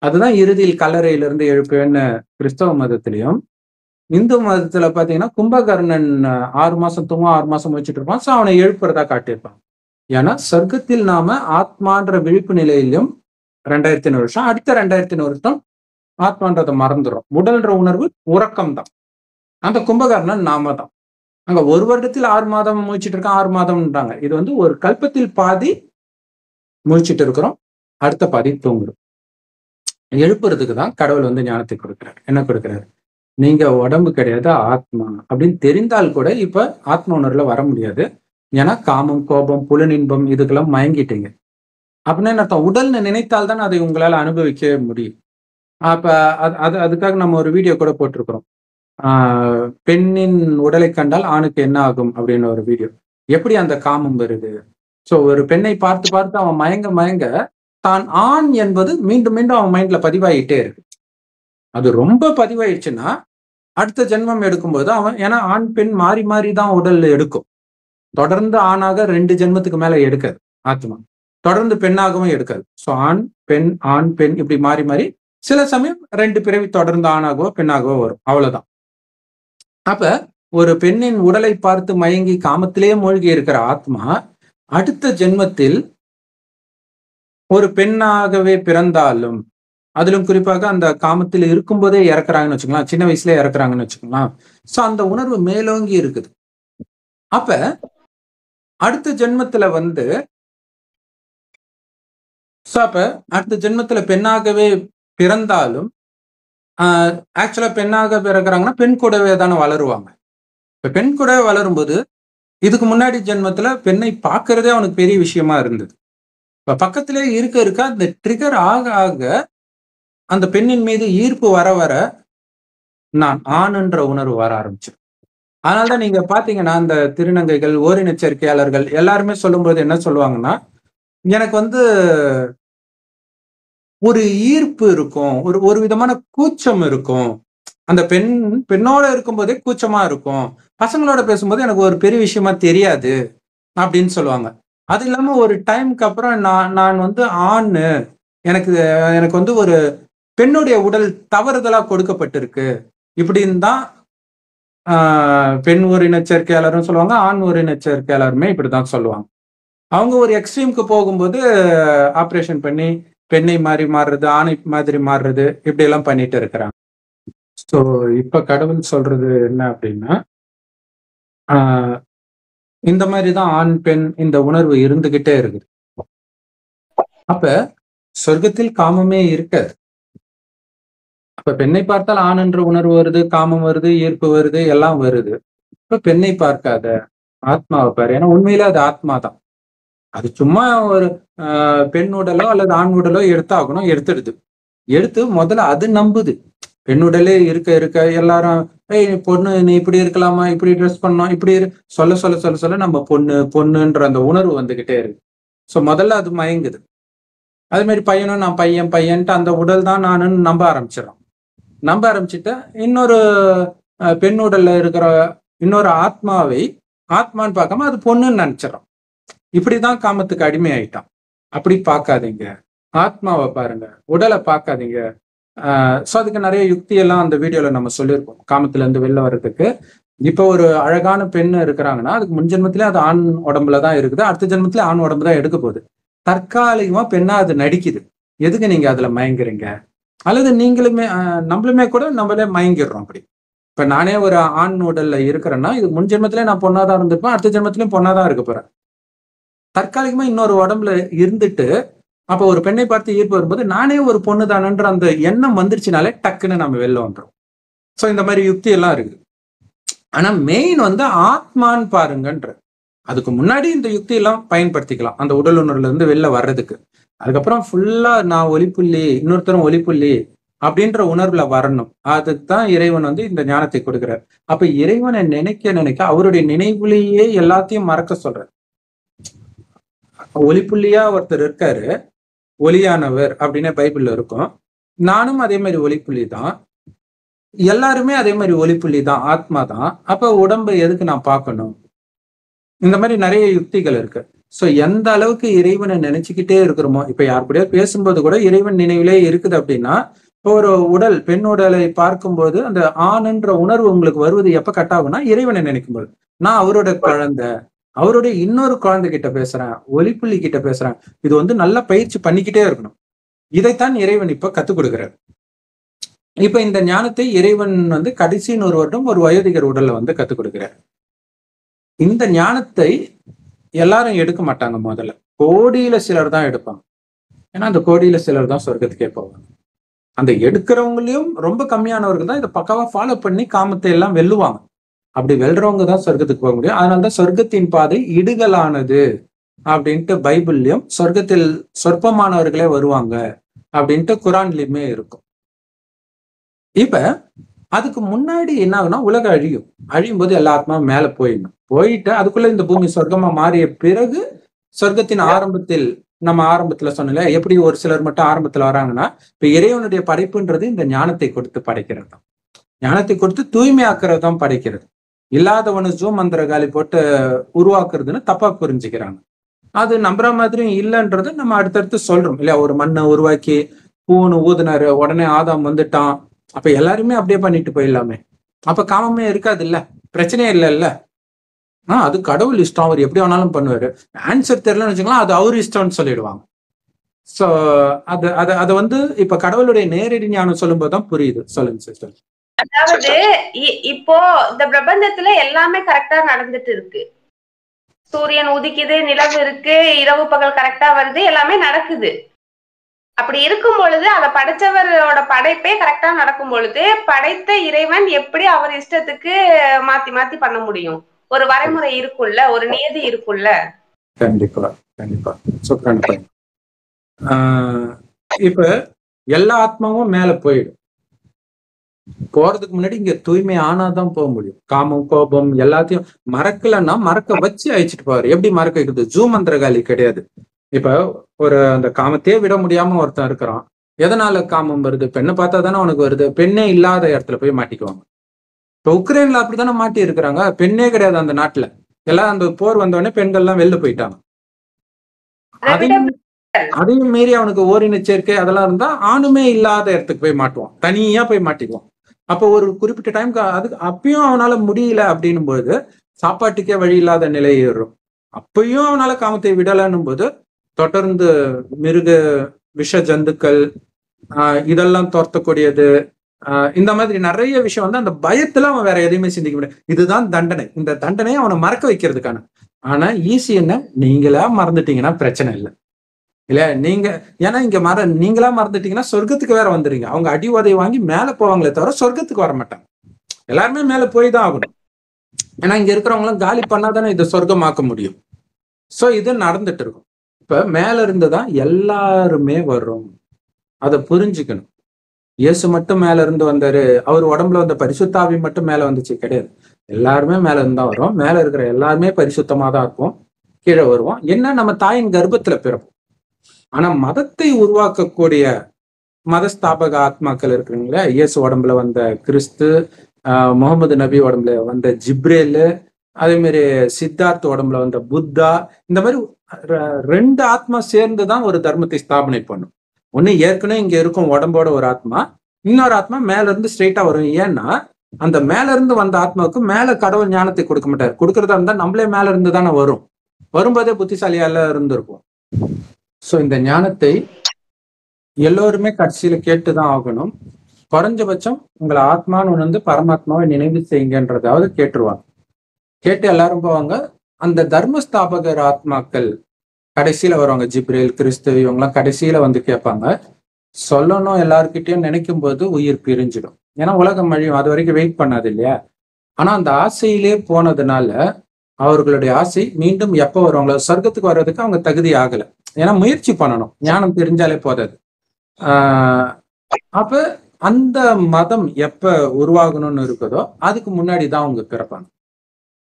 A: அதுதான் இறுதியில் கல்லறையிலிருந்து எழுப்புவேன்னு கிறிஸ்தவ மதத்திலையும். இந்து மதத்துல பாத்தீங்கன்னா கும்பகர்ணன் 6 மாசம் தூங்கும், 6 மாசம் முடிச்சுட்டு இருப்பான். சோ அவனை எழுப்புறதா காட்டியிருப்பான். ஏன்னா சொர்க்கத்தில் நாம ஆத்மான்ற விழிப்பு நிலையிலும் 2500 வருஷம், அடுத்த 2500 வருஷம் ஆத்மான்றதை மறந்துடும். உடல்ன்ற உணர்வு உறக்கம் தான். அந்த கும்பகர்ணன் நாம தான். அங்க 1 வருடத்தில் 6 மாதம் முழிச்சிட்டு இருக்கான், 6 மாதம்ன்றாங்க. இது வந்து ஒரு கல்பத்தில் பாதி முழிச்சிட்டு இருக்கிறோம், அடுத்த பாதி தூங்குறோம். எழுப்புறதுக்கு தான் கடவுள் வந்து ஞானத்தை கொடுக்கிறார். என்ன கொடுக்கிறார்? நீங்க உடம்பு கிடையாது, ஆத்மா அப்படின்னு தெரிந்தால் கூட இப்ப ஆத்ம உணர்வுல வர முடியாது. ஏன்னா காமம், கோபம், புலனின்பம் இதுக்கெல்லாம் மயங்கிட்டீங்க. அப்படின்னு என்ன அர்த்தம்? உடல்னு நினைத்தால் தான் அதை உங்களால அனுபவிக்க முடியும். அப்ப அதுக்காக நம்ம ஒரு வீடியோ கூட போட்டிருக்கிறோம். பெண்ணின் உடலை கண்டால் ஆணுக்கு என்ன ஆகும் அப்படின்னு ஒரு வீடியோ. எப்படி அந்த காமம் வருது? சோ ஒரு பெண்ணை பார்த்து அவன் மயங்க தான் ஆண் என்பது மீண்டும் மீண்டும் அவன் மைண்ட்ல பதிவாயிட்டே இருக்கு. அது ரொம்ப பதிவாயிடுச்சுன்னா அடுத்த ஜென்மம் எடுக்கும்போது அவன், ஏன்னா ஆண் பெண் மாறி மாறி தான் உடல் எடுக்கும். தொடர்ந்து ஆணாக 2 ஜென்மத்துக்கு மேல எடுக்காது ஆத்மா. தொடர்ந்து பெண்ணாகவும் எடுக்காது. ஸோ ஆண் பெண் இப்படி மாறி மாறி சில சமயம் 2 பிறவி தொடர்ந்து ஆணாகவோ பெண்ணாகவோ வரும். அவ்வளவுதான். அப்ப ஒரு பெண்ணின் உடலை பார்த்து மயங்கி காமத்திலே மூழ்கி இருக்கிற ஆத்மா அடுத்த ஜென்மத்தில் ஒரு பெண்ணாகவே பிறந்தாலும், அதிலும் குறிப்பாக அந்த காமத்தில் இருக்கும்போதே இறக்குறாங்கன்னு வச்சுக்கலாம், சின்ன வயசுல இறக்குறாங்கன்னு வச்சுக்கலாம். சோ அந்த உணர்வு மேலோங்கி இருக்குது. அப்ப அடுத்த ஜென்மத்துல வந்து அடுத்த ஜென்மத்துல பெண்ணாகவே பிறந்தாலும் ஆக்சுவலா பெண்ணாக பிறக்கிறாங்கன்னா பெண் கூடவே தானே வளருவாங்க. இப்ப பெண் கூடவே வளரும்போது இதுக்கு முன்னாடி ஜென்மத்துல பெண்ணை பார்க்கறதே அவனுக்கு பெரிய விஷயமா இருந்தது. இப்ப பக்கத்திலே இருக்க அந்த ட்ரிகர் ஆக அந்த பெண்ணின் மீது ஈர்ப்பு வர நான் ஆணுன்ற உணர்வு வர ஆரம்பிச்சு. அதனால்தான் நீங்க பாத்தீங்கன்னா அந்த திருநங்கைகள், ஓரின சேர்க்கையாளர்கள் எல்லாருமே சொல்லும்போது என்ன சொல்லுவாங்கன்னா, எனக்கு வந்து ஒரு ஈர்ப்பு இருக்கும், ஒரு விதமான கூச்சம் இருக்கும். அந்த பெண்ணோட இருக்கும்போதே கூச்சமா இருக்கும். பசங்களோட பேசும்போது எனக்கு ஒரு பெரிய விஷயமா தெரியாது அப்படின்னு சொல்லுவாங்க. அது இல்லாம ஒரு டைமுக்கு அப்புறம் நான் வந்து ஆண், எனக்கு வந்து ஒரு பெண்ணுடைய உடல் தவறுதலா கொடுக்கப்பட்டிருக்கு இப்படின்னு தான் பெண் ஓரின சேர்க்கையாளரும் சொல்லுவாங்க, ஆண் ஓரின சேர்க்கையாளருமே இப்படிதான் சொல்லுவாங்க. அவங்க ஒரு எக்ஸ்ட்ரீமுக்கு போகும்போது ஆப்ரேஷன் பண்ணி பெண்ணை மாறுறது, ஆணை மாதிரி மாறுறது, இப்படி எல்லாம் பண்ணிட்டு இருக்கிறாங்க. ஸோ இப்ப கடவுள் சொல்றது என்ன அப்படின்னா, இந்த மாதிரிதான் ஆண் பெண் இந்த உணர்வு இருந்துகிட்டே இருக்குது. அப்ப சொர்க்கத்தில் காமமே இருக்காது. அப்ப பெண்ணை பார்த்தால் ஆண் என்ற உணர்வு வருது, காமம் வருது, ஈர்ப்பு வருது, எல்லாம் வருது. இப்ப பெண்ணை பார்க்காத, ஆத்மாவை பாரு. ஏன்னா உண்மையில அது ஆத்மா தான். அது சும்மா ஒரு பெண் உடலோ அல்லது ஆண் உடலோ எடுத்தாகணும், எடுத்து முதல்ல அது நம்புது. பெண் உடலே இருக்க எல்லாரும் பொண்ணு நீ இப்படி இருக்கலாமா, இப்படி ட்ரெஸ் பண்ணோம், இப்படி சொல்ல நம்ம பொண்ணுன்ற அந்த உணர்வு வந்துகிட்டே இருக்கு. ஸோ முதல்ல அது மயங்குது. அது மாதிரி பையனும் நான் பையன்ட்டு அந்த உடல் தான் நானுன்னு நம்ப ஆரம்பிச்சுட்டு இன்னொரு பெண் உடல்ல இருக்கிற இன்னொரு ஆத்மாவை ஆத்மான்னு பார்க்காம அது பொண்ணுன்னு நினைச்சிடறோம். இப்படிதான் காமத்துக்கு அடிமை ஆயிட்டான். அப்படி பார்க்காதீங்க, ஆத்மாவை பாருங்க, உடலை பார்க்காதீங்க. ஸோ அதுக்கு நிறைய யுக்தி எல்லாம் அந்த வீடியோல நம்ம சொல்லியிருக்கோம். காமத்துல இருந்து வெளில வர்றதுக்கு இப்ப ஒரு அழகான பெண் இருக்கிறாங்கன்னா அதுக்கு முன் ஜென்மத்திலே அது ஆண் உடம்புலதான் இருக்குது, அடுத்த ஜென்மத்திலே ஆண் உடம்பு தான் எடுக்க போகுது. தற்காலிகமா பெண்ணா அது நடிக்குது. எதுக்கு நீங்க அதுல மயங்குறீங்க? அல்லது நீங்களுமே நம்மளுமே கூட நம்மளே மயங்கிடுறோம் அப்படி. இப்ப நானே ஒரு ஆண் உடல்ல இருக்கிறேன்னா இது முன் ஜென்மத்திலே நான் பொண்ணாதான் இருந்திருப்பேன், அடுத்த ஜென்மத்திலயும் பொண்ணாதான் இருக்க போறேன். தற்காலிகமா இன்னொரு உடம்புல இருந்துட்டு அப்ப ஒரு பெண்ணை பார்த்து ஈர்ப்பு வரும்போது நானே ஒரு பொண்ணு தானன்ற அந்த எண்ணம் வந்துருச்சுனாலே டக்குன்னு நம்ம வெளில வந்துடும். சோ இந்த மாதிரி யுக்தி எல்லாம் இருக்கு. ஆனா மெயின் ஆத்மான்னு பாருங்கன்ற. அதுக்கு முன்னாடி இந்த யுக்தி எல்லாம் பயன்படுத்திக்கலாம் அந்த உடல் உணர்வுல இருந்து வெளில வர்றதுக்கு. அதுக்கப்புறம் ஃபுல்லா நான் ஒளிப்புள்ளி, இன்னொருத்தரும் ஒளிப்புள்ளி அப்படின்ற உணர்வுல வரணும். அதுக்கு தான் இறைவன் இந்த ஞானத்தை கொடுக்கிறார். அப்ப இறைவனை நினைக்க நினைக்க அவருடைய நினைவுலேயே எல்லாத்தையும் மறக்க சொல்றார். ஒளிப்புள்ளியா ஒருத்தர் இருக்காரு, ஒளியானவர் அப்படின்னு பைபிள்ல இருக்கும். நானும் அதே மாதிரி ஒளிப்புள்ளி தான், எல்லாருமே அதே மாதிரி ஒளிப்புள்ளி தான், ஆத்மா தான். அப்ப உடம்பை எதுக்கு நான் பார்க்கணும்? இந்த மாதிரி நிறைய யுக்திகள் இருக்கு. சோ எந்த அளவுக்கு இறைவனை நினைச்சுக்கிட்டே இருக்கிறோமோ, இப்ப யார் கூட பேசும்போது கூட இறைவன் நினைவிலே இருக்குது அப்படின்னா, இப்போ ஒரு உடல் பெண் உடலை பார்க்கும்போது அந்த ஆணுன்ற உணர்வு உங்களுக்கு வருவது எப்ப கட் ஆகும்னா இறைவனை நினைக்கும் போது. நான் அவரோட குழந்தை, அவருடைய இன்னொரு குழந்தை கிட்ட பேசுறேன், ஒளிப்புள்ளி கிட்ட பேசுறேன். இது நல்ல பயிற்சி பண்ணிக்கிட்டே இருக்கணும். இதைத்தான் இறைவன் இப்ப கத்துக் கொடுக்கிறார். இப்ப இந்த ஞானத்தை இறைவன் கடைசி 100 வருடம் ஒரு வயோதிகர் உடல்ல கத்துக் கொடுக்கிறார். இந்த ஞானத்தை எல்லாரும் எடுக்க மாட்டாங்க. முதல்ல கோடியில சிலர் தான் எடுப்பாங்க. ஏன்னா அந்த கோடியில சிலர் தான் சொர்க்கத்துக்கே போவாங்க. அந்த எடுக்கிறவங்களையும் ரொம்ப கம்மியானவர்கள் தான் இதை பக்காவா ஃபாலோ பண்ணி காமத்தை எல்லாம் வெல்லுவாங்க. அப்படி வெல்றவங்க தான் சொர்க்கத்துக்கு போக முடியும். அதனாலதான் சொர்க்கத்தின் பாதை இடுகலானது அப்படின்ட்டு பைபிள்லயும், சொர்க்கத்தில் சொற்பமானவர்களே வருவாங்க அப்படின்ட்டு குரான்லயுமே இருக்கும். இப்ப அதுக்கு முன்னாடி என்ன ஆகுனா உலகம் அழியும் போது எல்லா ஆத்மாவும் மேல போயிட்டு அதுக்குள்ள இந்த பூமி சொர்க்கமா மாறிய பிறகு சொர்க்கத்தின் ஆரம்பத்தில் நம்ம ஆரம்பத்துல சொன்னல எப்படி ஒரு சிலர் மட்டும் ஆரம்பத்துல வராங்கன்னா, இப்ப இறைவனுடைய படைப்புன்றது இந்த ஞானத்தை கொடுத்து படைக்கிறது தான். ஞானத்தை கொடுத்து தூய்மையாக்குறது தான் படைக்கிறது. இல்லாதவனு ஜூம் மந்திர காலி போட்டு உருவாக்குறதுன்னு தப்பா புரிஞ்சுக்கிறாங்க. அது நம்புற மாதிரியும் இல்லைன்றது நம்ம அடுத்தடுத்து சொல்றோம் இல்லையா. ஒரு மண்ணை உருவாக்கி பூன்னு ஊதுனாரு, உடனே ஆதாம் வந்துட்டான். அப்ப எல்லாருமே அப்படியே பண்ணிட்டு போயிடலாமே, அப்ப காமமே இருக்காது இல்ல, பிரச்சனையே இல்ல. அது கடவுள் இஷ்டம், அவர் எப்படி வேணாலும் பண்ணுவாரு. ஆன்சர் தெரியலன்னு வச்சுக்கலாம், அது அவர் இஷ்டம்னு சொல்லிடுவாங்க. சோ அது இப்ப கடவுளுடைய நேரடி ஞானம் சொல்லும் போதுதான் புரியுது. சொல்லுங்க சிஸ்டர்.
B: அதாவது இப்போ இந்த பிரபஞ்சத்துல எல்லாமே கரெக்டா நடந்துட்டு இருக்கு. சூரியன் உதிக்குது, நிலவு இருக்கு, இரவு பகல் கரெக்டா வருது, எல்லாமே நடக்குது. அப்படி இருக்கும் பொழுது அதை படைச்சவரோட படைப்பே கரெக்டா நடக்கும் பொழுது படைத்த இறைவன் எப்படி அவர் இஷ்டத்துக்கு மாத்தி மாத்தி பண்ண முடியும்? ஒரு வரைமுறை இருக்குல்ல, ஒரு நியதி இருக்குல்ல.
A: கண்டிப்பா கண்டிப்பா. இப்ப எல்லா ஆத்மாவும் மேல போயிடும். போறதுக்கு முன்னாடி இங்க தூய்மை ஆனாதான் போக முடியும். காமம் கோபம் எல்லாத்தையும் மறக்கலன்னா மறக்க வச்சு அழிச்சிட்டு போவாரு. எப்படி மறக்க வைக்கிறது? ஜூம் மந்திரகாலி கிடையாது. இப்ப ஒரு அந்த காமத்தையே விட முடியாம ஒருத்தன் இருக்கிறான். எதனால காமம் வருது? பெண்ணை பார்த்தா தானே உனக்கு வருது. பெண்ணே இல்லாத இடத்துல போய் மாட்டிக்குவாங்க. இப்ப உக்ரைன்ல அப்படித்தானே மாட்டி இருக்கிறாங்க. பெண்ணே கிடையாது அந்த நாட்டுல. எல்லாம் அந்த போர் வந்தோடனே பெண்கள் எல்லாம் வெளில போயிட்டாங்க. அதையும் மீறி அவனுக்கு ஓரின சேர்க்கை அதெல்லாம் இருந்தா ஆணுமே இல்லாத இடத்துக்கு போய் மாட்டுவான், தனியா போய் மாட்டிக்குவான். அப்போ ஒரு குறிப்பிட்ட டைமுக்கு அதுக்கு அப்பயும் அவனால முடியல அப்படின்னும் போது சாப்பாட்டுக்கே வழி இல்லாத நிலை ஏறும். அப்பயும் அவனால காமத்தை விடலன்னும் போது தொடர்ந்து மிருக விஷ ஜந்துக்கள் இதெல்லாம் துரத்தக்கூடியது, இந்த மாதிரி நிறைய விஷயம் அந்த பயத்துல அவன் வேற எதையுமே சிந்திக்க முடியாது. இதுதான் தண்டனை. இந்த தண்டனையை அவனை மறக்க வைக்கிறதுக்கான. ஆனா ஈஸி என்ன, நீங்களா மறந்துட்டீங்கன்னா பிரச்சனை இல்லை இல்ல. நீங்க ஏன்னா இங்க நீங்களா மறந்துட்டீங்கன்னா சொர்க்கத்துக்கு வேற வந்துடுங்க. அவங்க அடி உதை வாங்கி மேல போவாங்களே தவிர சொர்க்கத்துக்கு வர மாட்டாங்க. எல்லாருமே மேல போய் தான் ஆகணும். ஏன்னா இங்க இருக்கிறவங்களும் காலி பண்ணாதானே இதை சொர்க்கமாக்க முடியும். சோ இது நடந்துட்டு இருக்கும். இப்ப மேல இருந்துதான் எல்லாருமே வரும். அதை புரிஞ்சுக்கணும். இயேசு மட்டும் மேல இருந்து வந்தாரு, அவர் உடம்புல வந்த பரிசுத்தாவி மட்டும் மேல வந்துச்சு கிடையாது. எல்லாருமே மேல இருந்தா வரும். மேல இருக்கிற எல்லாருமே பரிசுத்தமா தான் இருக்கும். கீழே வருவோம். என்ன, நம்ம தாயின் கர்ப்பத்துல பிறப்போம். ஆனா மதத்தை உருவாக்கக்கூடிய மதஸ்தாபக ஆத்மாக்கள் இருக்கிறீங்களா, இயேசு உடம்புல வந்த கிறிஸ்து, முகமது நபி உடம்புல வந்த ஜிப்ரேலு, அதே மாதிரி சித்தார்த் உடம்புல வந்த புத்தா, இந்த மாதிரி 2 ஆத்மா சேர்ந்துதான் ஒரு தர்மத்தை ஸ்தாபனை பண்ணும். ஒண்ணு ஏற்கனவே இங்க இருக்கும் உடம்போட ஒரு ஆத்மா, இன்னொரு ஆத்மா மேல இருந்து ஸ்ட்ரெயிட்டா வரும். ஏன்னா அந்த மேல இருந்து வந்த ஆத்மாவுக்கு மேல கடவுள் ஞானத்தை கொடுக்க மாட்டார். கொடுக்கறதா இருந்தா நம்மளே மேல இருந்து தானே வரும். வரும்போதே புத்திசாலியால இருந்திருக்கும். சோ இந்த ஞானத்தை எல்லோருமே கடைசியில கேட்டுதான் ஆகணும். குறைஞ்சபட்சம் உங்களை ஆத்மான்னு உணர்ந்து பரமாத்மாவை நினைவு செய்யுங்கன்றதாவது கேட்டுருவாங்க. கேட்டு எல்லாரும் போவாங்க. அந்த தர்மஸ்தாபகர் ஆத்மாக்கள் கடைசியில வருவாங்க. ஜிப்ரேல், கிறிஸ்து இவங்கெல்லாம் கடைசியில வந்து கேட்பாங்க. சொல்லணும் எல்லாருக்கிட்டையும் நினைக்கும் போது உயிர் பிரிஞ்சிடும். ஏன்னா உலகம் அழியும், அது வரைக்கும் வெயிட் பண்ணாது இல்லையா. ஆனா அந்த ஆசையிலே போனதுனால அவர்களுடைய ஆசை மீண்டும் எப்போ வருவாங்களோ சொர்க்கத்துக்கு வர்றதுக்கு அவங்க தகுதி ஆகல. ஏன்னா முயற்சி பண்ணணும், ஞானம் தெரிஞ்சாலே போதாது. அப்ப அந்த மதம் எப்ப உருவாகணும்னு இருக்குதோ அதுக்கு முன்னாடி தான் அவங்க பிறப்பாங்க.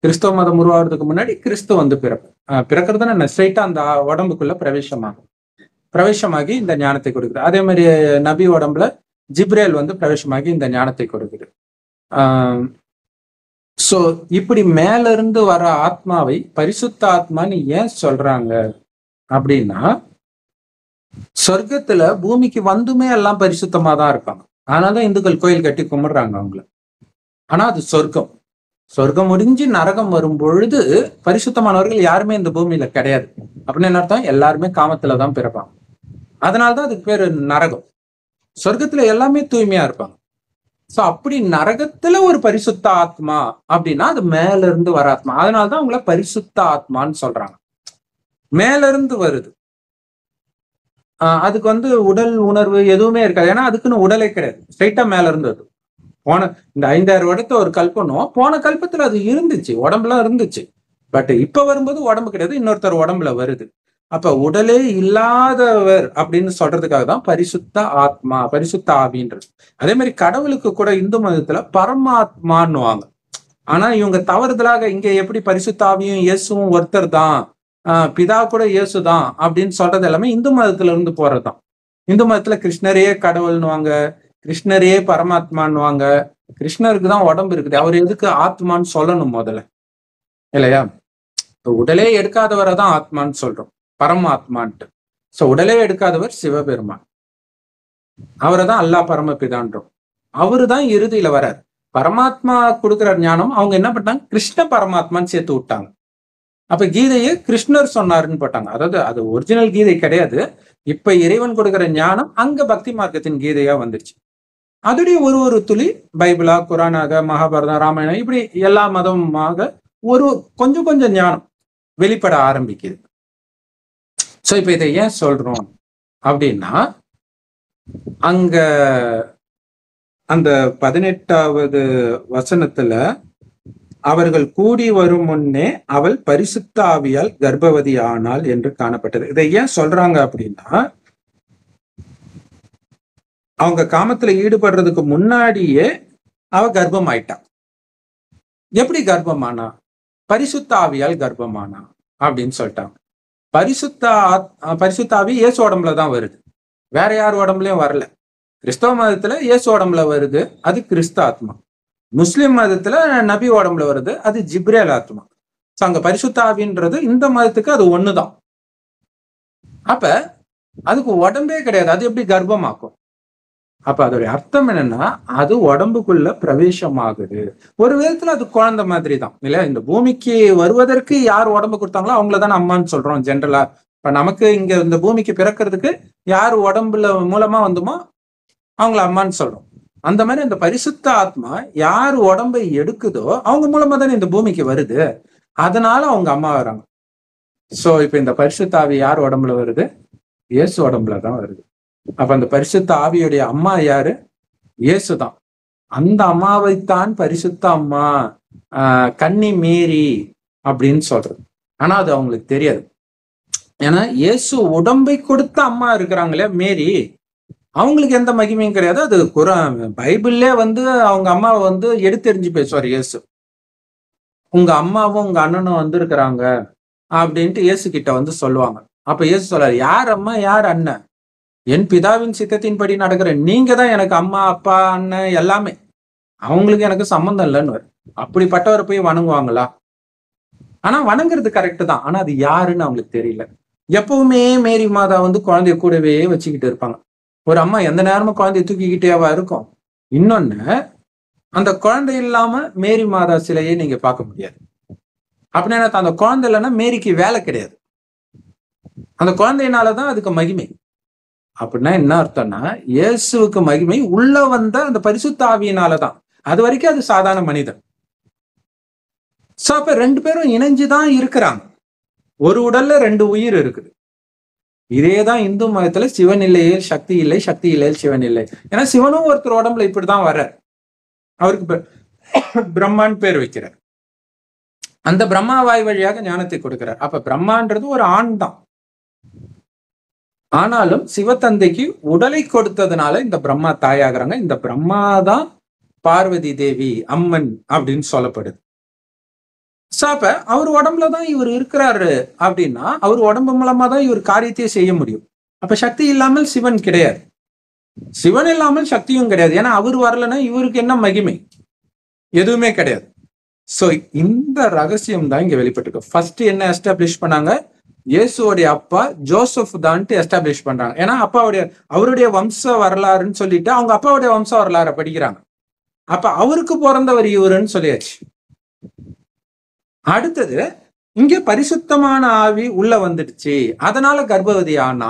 A: கிறிஸ்தவ மதம் உருவாகிறதுக்கு முன்னாடி கிறிஸ்து வந்து பிறக்கிறதுன்னு ஸ்ட்ரைட்டா அந்த உடம்புக்குள்ள பிரவேசமாகி இந்த ஞானத்தை கொடுக்குது. அதே மாதிரி நபி உடம்புல ஜிப்ரேல் வந்து பிரவேசமாகி இந்த ஞானத்தை கொடுக்குது. சோ இப்படி மேல இருந்து வர ஆத்மாவை பரிசுத்த ஆத்மான்னு ஏன் சொல்றாங்க அப்படின்னா, சொர்க்கத்துல பூமிக்கு வந்துமே எல்லாம் பரிசுத்தமா தான் இருப்பாங்க. அதனாலதான் இந்துக்கள் கோயில் கட்டி கும்பிடுறாங்க அவங்கள. ஆனா அது சொர்க்கம் முடிஞ்சு நரகம் வரும் பொழுது பரிசுத்தமானவர்கள் யாருமே இந்த பூமியில கிடையாது. அப்படின்னு என்ன அர்த்தம்? எல்லாருமே காமத்துலதான் பிறப்பாங்க. அதனாலதான் அதுக்கு பேரு நரகம். சொர்க்கத்துல எல்லாமே தூய்மையா இருப்பாங்க. சோ அப்படி நரகத்துல ஒரு பரிசுத்த ஆத்மா அப்படின்னா அது மேல இருந்து வர ஆத்மா. அதனாலதான் அவங்கள பரிசுத்த ஆத்மான்னு சொல்றாங்க. மேல இருந்து வருது. அதுக்கு வந்து உடல் உணர்வு எதுவுமே இருக்காது. ஏன்னா அதுக்குன்னு உடலே கிடையாது. ஸ்ட்ரைட்டா மேல இருந்து வருது. போன இந்த 5000 வருடத்தை ஒரு கல்பனும் போன கல்பத்துல அது இருந்துச்சு, உடம்புலாம் இருந்துச்சு. பட் இப்ப வரும்போது உடம்பு கிடையாது, இன்னொருத்தர் உடம்புல வருது. அப்ப உடலே இல்லாதவர் அப்படின்னு சொல்றதுக்காக தான் பரிசுத்த ஆத்மா, பரிசுத்த ஆவின்றது. அதே மாதிரி கடவுளுக்கு கூட இந்து மதத்துல பரமாத்மான்னுவாங்க. ஆனா இவங்க தவறுதலாக இங்க எப்படி பரிசுத்த ஆவியும் இயேசுவும் ஒருத்தர் தான், பிதா கூட இயேசு தான் அப்படின்னு சொல்றது எல்லாமே இந்து மதத்துல இருந்து போறதுதான். இந்து மதத்துல கிருஷ்ணரையே கடவுள்னுவாங்க, கிருஷ்ணரையே பரமாத்மான்னுவாங்க. கிருஷ்ணருக்கு தான் உடம்பு இருக்குது, அவர் எதுக்கு ஆத்மான்னு சொல்லணும் முதல்ல இல்லையா? உடலே எடுக்காதவரை தான் ஆத்மான்னு சொல்றோம், பரமாத்மான்ட்டு. சோ உடலே எடுக்காதவர் சிவபெருமான், அவரை தான் அல்லாஹ் பரமபிதான்றோம். அவரு தான் இறுதியில வர்றார். பரமாத்மா கொடுக்குற ஞானம் அவங்க என்ன பண்ணாங்க, கிருஷ்ண பரமாத்மான்னு சேர்த்து விட்டாங்க. அப்ப கீதையை கிருஷ்ணர் சொன்னாருன்னு போட்டாங்க. அதாவது அது ஒரிஜினல் கீதை கிடையாது. இப்ப இறைவன் கொடுக்குற ஞானம் அங்க பக்தி மார்க்கத்தின் கீதையா வந்துருச்சு. அதுடைய ஒரு துளி பைபிளா, குரானாக, மகாபாரதம், ராமாயணம், இப்படி எல்லா மதமுமாக கொஞ்சம் ஞானம் வெளிப்பட ஆரம்பிக்குது. சோ இப்ப இதை ஏன் சொல்றோம் அப்படின்னா, அங்க அந்த 18வது வசனத்துல அவர்கள் கூடி வரும் முன்னே அவள் பரிசுத்த ஆவியால் கர்ப்பவதி ஆனாள் என்று காணப்பட்டது. இதை ஏன் சொல்றாங்க அப்படின்னா, அவங்க காமத்துல ஈடுபடுறதுக்கு முன்னாடியே அவ கர்ப்பம் ஆயிட்டான். எப்படி கர்ப்பமானா? பரிசுத்த ஆவியால் கர்ப்பமானா அப்படின்னு சொல்லிட்டாங்க. பரிசுத்த ஆவி இயேசு உடம்புலதான் வருது, வேற யார் உடம்புலயும் வரல. கிறிஸ்தவ மதத்துல இயேசு உடம்புல வருது, அது கிறிஸ்து ஆத்மா. முஸ்லிம் மதத்துல நபி உடம்புல வருது, அது ஜிப்ரேல் ஆத்மா. சோ அங்க பரிசுத்த ஆவின்றது இந்த மதத்துக்கு அது ஒண்ணுதான். அப்ப அதுக்கு உடம்பே கிடையாது, அது எப்படி கர்ப்பமாக்கும்? அப்ப அதோடைய அர்த்தம் என்னன்னா, அது உடம்புக்குள்ள பிரவேசமாகுது. ஒரு விதத்துல அது குழந்தை மாதிரி தான் இல்லையா? இந்த பூமிக்கு வருவதற்கு யார் உடம்பு கொடுத்தாங்களோ அவங்களதானே அம்மான்னு சொல்றோம் ஜென்ரலா. இப்ப நமக்கு இங்க இந்த பூமிக்கு பிறக்கிறதுக்கு யார் உடம்புல மூலமா வந்தோமோ அவங்கள அம்மான்னு சொல்றோம். அந்த மாதிரி இந்த பரிசுத்த ஆத்மா யார் உடம்பை எடுக்குதோ அவங்க மூலமா தானே இந்த பூமிக்கு வருது, அதனால அவங்க அம்மா வராங்க. சோ இப்ப இந்த பரிசுத்த ஆவி யார் உடம்புல வருது? இயேசு உடம்புலதான் வருது. அப்ப அந்த பரிசுத்த ஆவியுடைய அம்மா யாரு? இயேசுதான். அந்த அம்மாவைத்தான் பரிசுத்த அம்மா, கன்னி மேரி அப்படின்னு சொல்றது. ஆனா அது அவங்களுக்கு தெரியாது. ஏன்னா இயேசு உடம்பை கொடுத்த அம்மா இருக்கிறாங்களே மேரி, அவங்களுக்கு எந்த மகிமையும் கிடையாது. அது பைபிள்லே வந்து அவங்க அம்மாவை வந்து எடுத்தெறிஞ்சு பேசுவார் இயேசு. உங்க அம்மாவும் உங்க அண்ணனும் வந்திருக்கிறாங்க அப்படின்ட்டு இயேசு கிட்ட வந்து சொல்லுவாங்க. அப்ப இயேசு சொல்றாரு, யார் அம்மா யார் அண்ணன்? என் பிதாவின் சித்தத்தின்படி நடக்கிற நீங்க தான் எனக்கு அம்மா, அப்பா, அண்ணன் எல்லாமே. அவங்களுக்கு எனக்கு சம்மந்தம் இல்லைன்னு. அப்படிப்பட்டவரை போய் வணங்குவாங்களா? ஆனா வணங்குறது கரெக்டு தான். ஆனா அது யாருன்னு அவங்களுக்கு தெரியல. எப்பவுமே மேரி மாதா வந்து குழந்தைய கூடவே வச்சுக்கிட்டு இருப்பாங்க. ஒரு அம்மா எந்த நேரமும் குழந்தைய தூக்கிக்கிட்டேவா இருக்கும். இன்னொன்னு, அந்த குழந்தை இல்லாம மேரி மாதா சிலையை நீங்க பார்க்க முடியாது. அப்படின்னா அந்த குழந்தை இல்லைன்னா மேரிக்கு வேலை கிடையாது. அந்த குழந்தையினாலதான் அதுக்கு மகிமை. அப்படின்னா என்ன அர்த்தம்னா, இயேசுவுக்கு மகிமை உள்ள வந்த அந்த பரிசுத்த ஆவியினாலதான். அது வரைக்கும் அது சாதாரண மனிதன். சோ அப்ப 2 பேரும் இணைஞ்சுதான் இருக்கிறாங்க. ஒரு உடல்ல 2 உயிர் இருக்குது. இதேதான் இந்து மதத்துல சிவன் இல்லையே சக்தி இல்லை, சக்தி இல்லையே சிவன் இல்லை. ஏன்னா சிவனும் ஒருத்தர் உடம்புல இப்படிதான் வர்றார். அவருக்கு பிரம்மான்னு பேர் வைக்கிறார். அந்த பிரம்மா வாய் வழியாக ஞானத்தை கொடுக்கிறார். அப்ப பிரம்மான்றது ஒரு ஆண் தான். ஆனாலும் சிவத்தந்தைக்கு உடலை கொடுத்ததுனால இந்த பிரம்மா தாயாகிறாங்க. இந்த பிரம்மா தான் பார்வதி தேவி அம்மன் அப்படின்னு சொல்லப்படுது. அப்ப அவர் உடம்புலதான் இவர் இருக்கிறாரு அப்படின்னா அவர் உடம்பு மூலமா தான் இவர் காரியத்தையே செய்ய முடியும். அப்ப சக்தி இல்லாமல் சிவன் கிடையாது, சிவன் இல்லாமல் சக்தியும் கிடையாது. ஏன்னா அவர் வரலன்னா இவருக்கு என்ன மகிமை? எதுவுமே கிடையாது. சோ இந்த ரகசியம் தான் இங்க வெளிப்பட்டிருக்கு. ஃபர்ஸ்ட் என்ன எஸ்டாப்ளிஷ் பண்ணாங்க? இயேசுடைய அப்பா ஜோசப் தான்ட்டு எஸ்டாப்ளிஷ் பண்றாங்க. ஏன்னா அவருடைய வம்ச வரலாறுன்னு சொல்லிட்டு அவங்க அப்பாவுடைய வம்ச வரலாறை படிக்கிறாங்க. அப்ப அவருக்கு பிறந்தவர் இவருன்னு சொல்லியாச்சு. அடுத்தது இங்க பரிசுத்தமான ஆவி உள்ள வந்துடுச்சு, அதனால கர்ப்பவதி ஆனா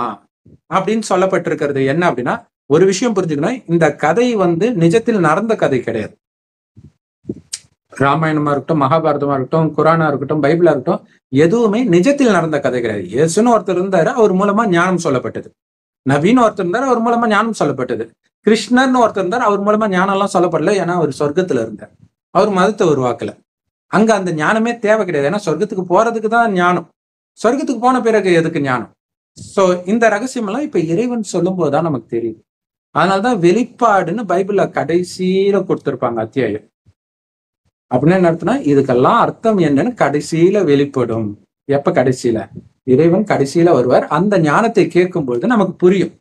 A: அப்படின்னு சொல்லப்பட்டிருக்கிறது. என்ன அப்படின்னா, ஒரு விஷயம் புரிஞ்சுக்கணும், இந்த கதை நிஜத்தில் நடந்த கதை கிடையாது. ராமாயணமா இருக்கட்டும், மகாபாரதமா இருக்கட்டும், குரானா இருக்கட்டும், பைபிளா இருக்கட்டும், எதுவுமே நிஜத்தில் நடந்த கதை கிடையாது. இயேசுன்னு ஒருத்தர் இருந்தாரு, அவர் மூலமா ஞானம் சொல்லப்பட்டது. நவீன் ஒருத்தர் இருந்தார், அவர் மூலமா ஞானம் சொல்லப்பட்டது. கிருஷ்ணர்னு ஒருத்தர் இருந்தார், அவர் மூலமா ஞானம் எல்லாம் சொல்லப்படல. ஏன்னா அவர் சொர்க்கத்துல இருந்தார், அவர் மதத்தை உருவாக்கல. அங்க அந்த ஞானமே தேவை கிடையாது. ஏன்னா சொர்க்கத்துக்கு போறதுக்கு தான் ஞானம், சொர்க்கத்துக்கு போன பிறகு எதுக்கு ஞானம்? சோ இந்த ரகசியம் எல்லாம் இப்ப இறைவன் சொல்லும் போதுதான் நமக்கு தெரியுது. அதனாலதான் வெளிப்பாடுன்னு பைபிள்ல கடைசியில கொடுத்திருப்பாங்க அத்தியாயம். அப்படின்னு என்ன அர்த்தம்னா, இதுக்கெல்லாம் அர்த்தம் என்னன்னு கடைசியில வெளிப்படும். எப்ப? கடைசியில இறைவன் கடைசியில வருவார். அந்த ஞானத்தை கேட்கும் பொழுது நமக்கு புரியும்.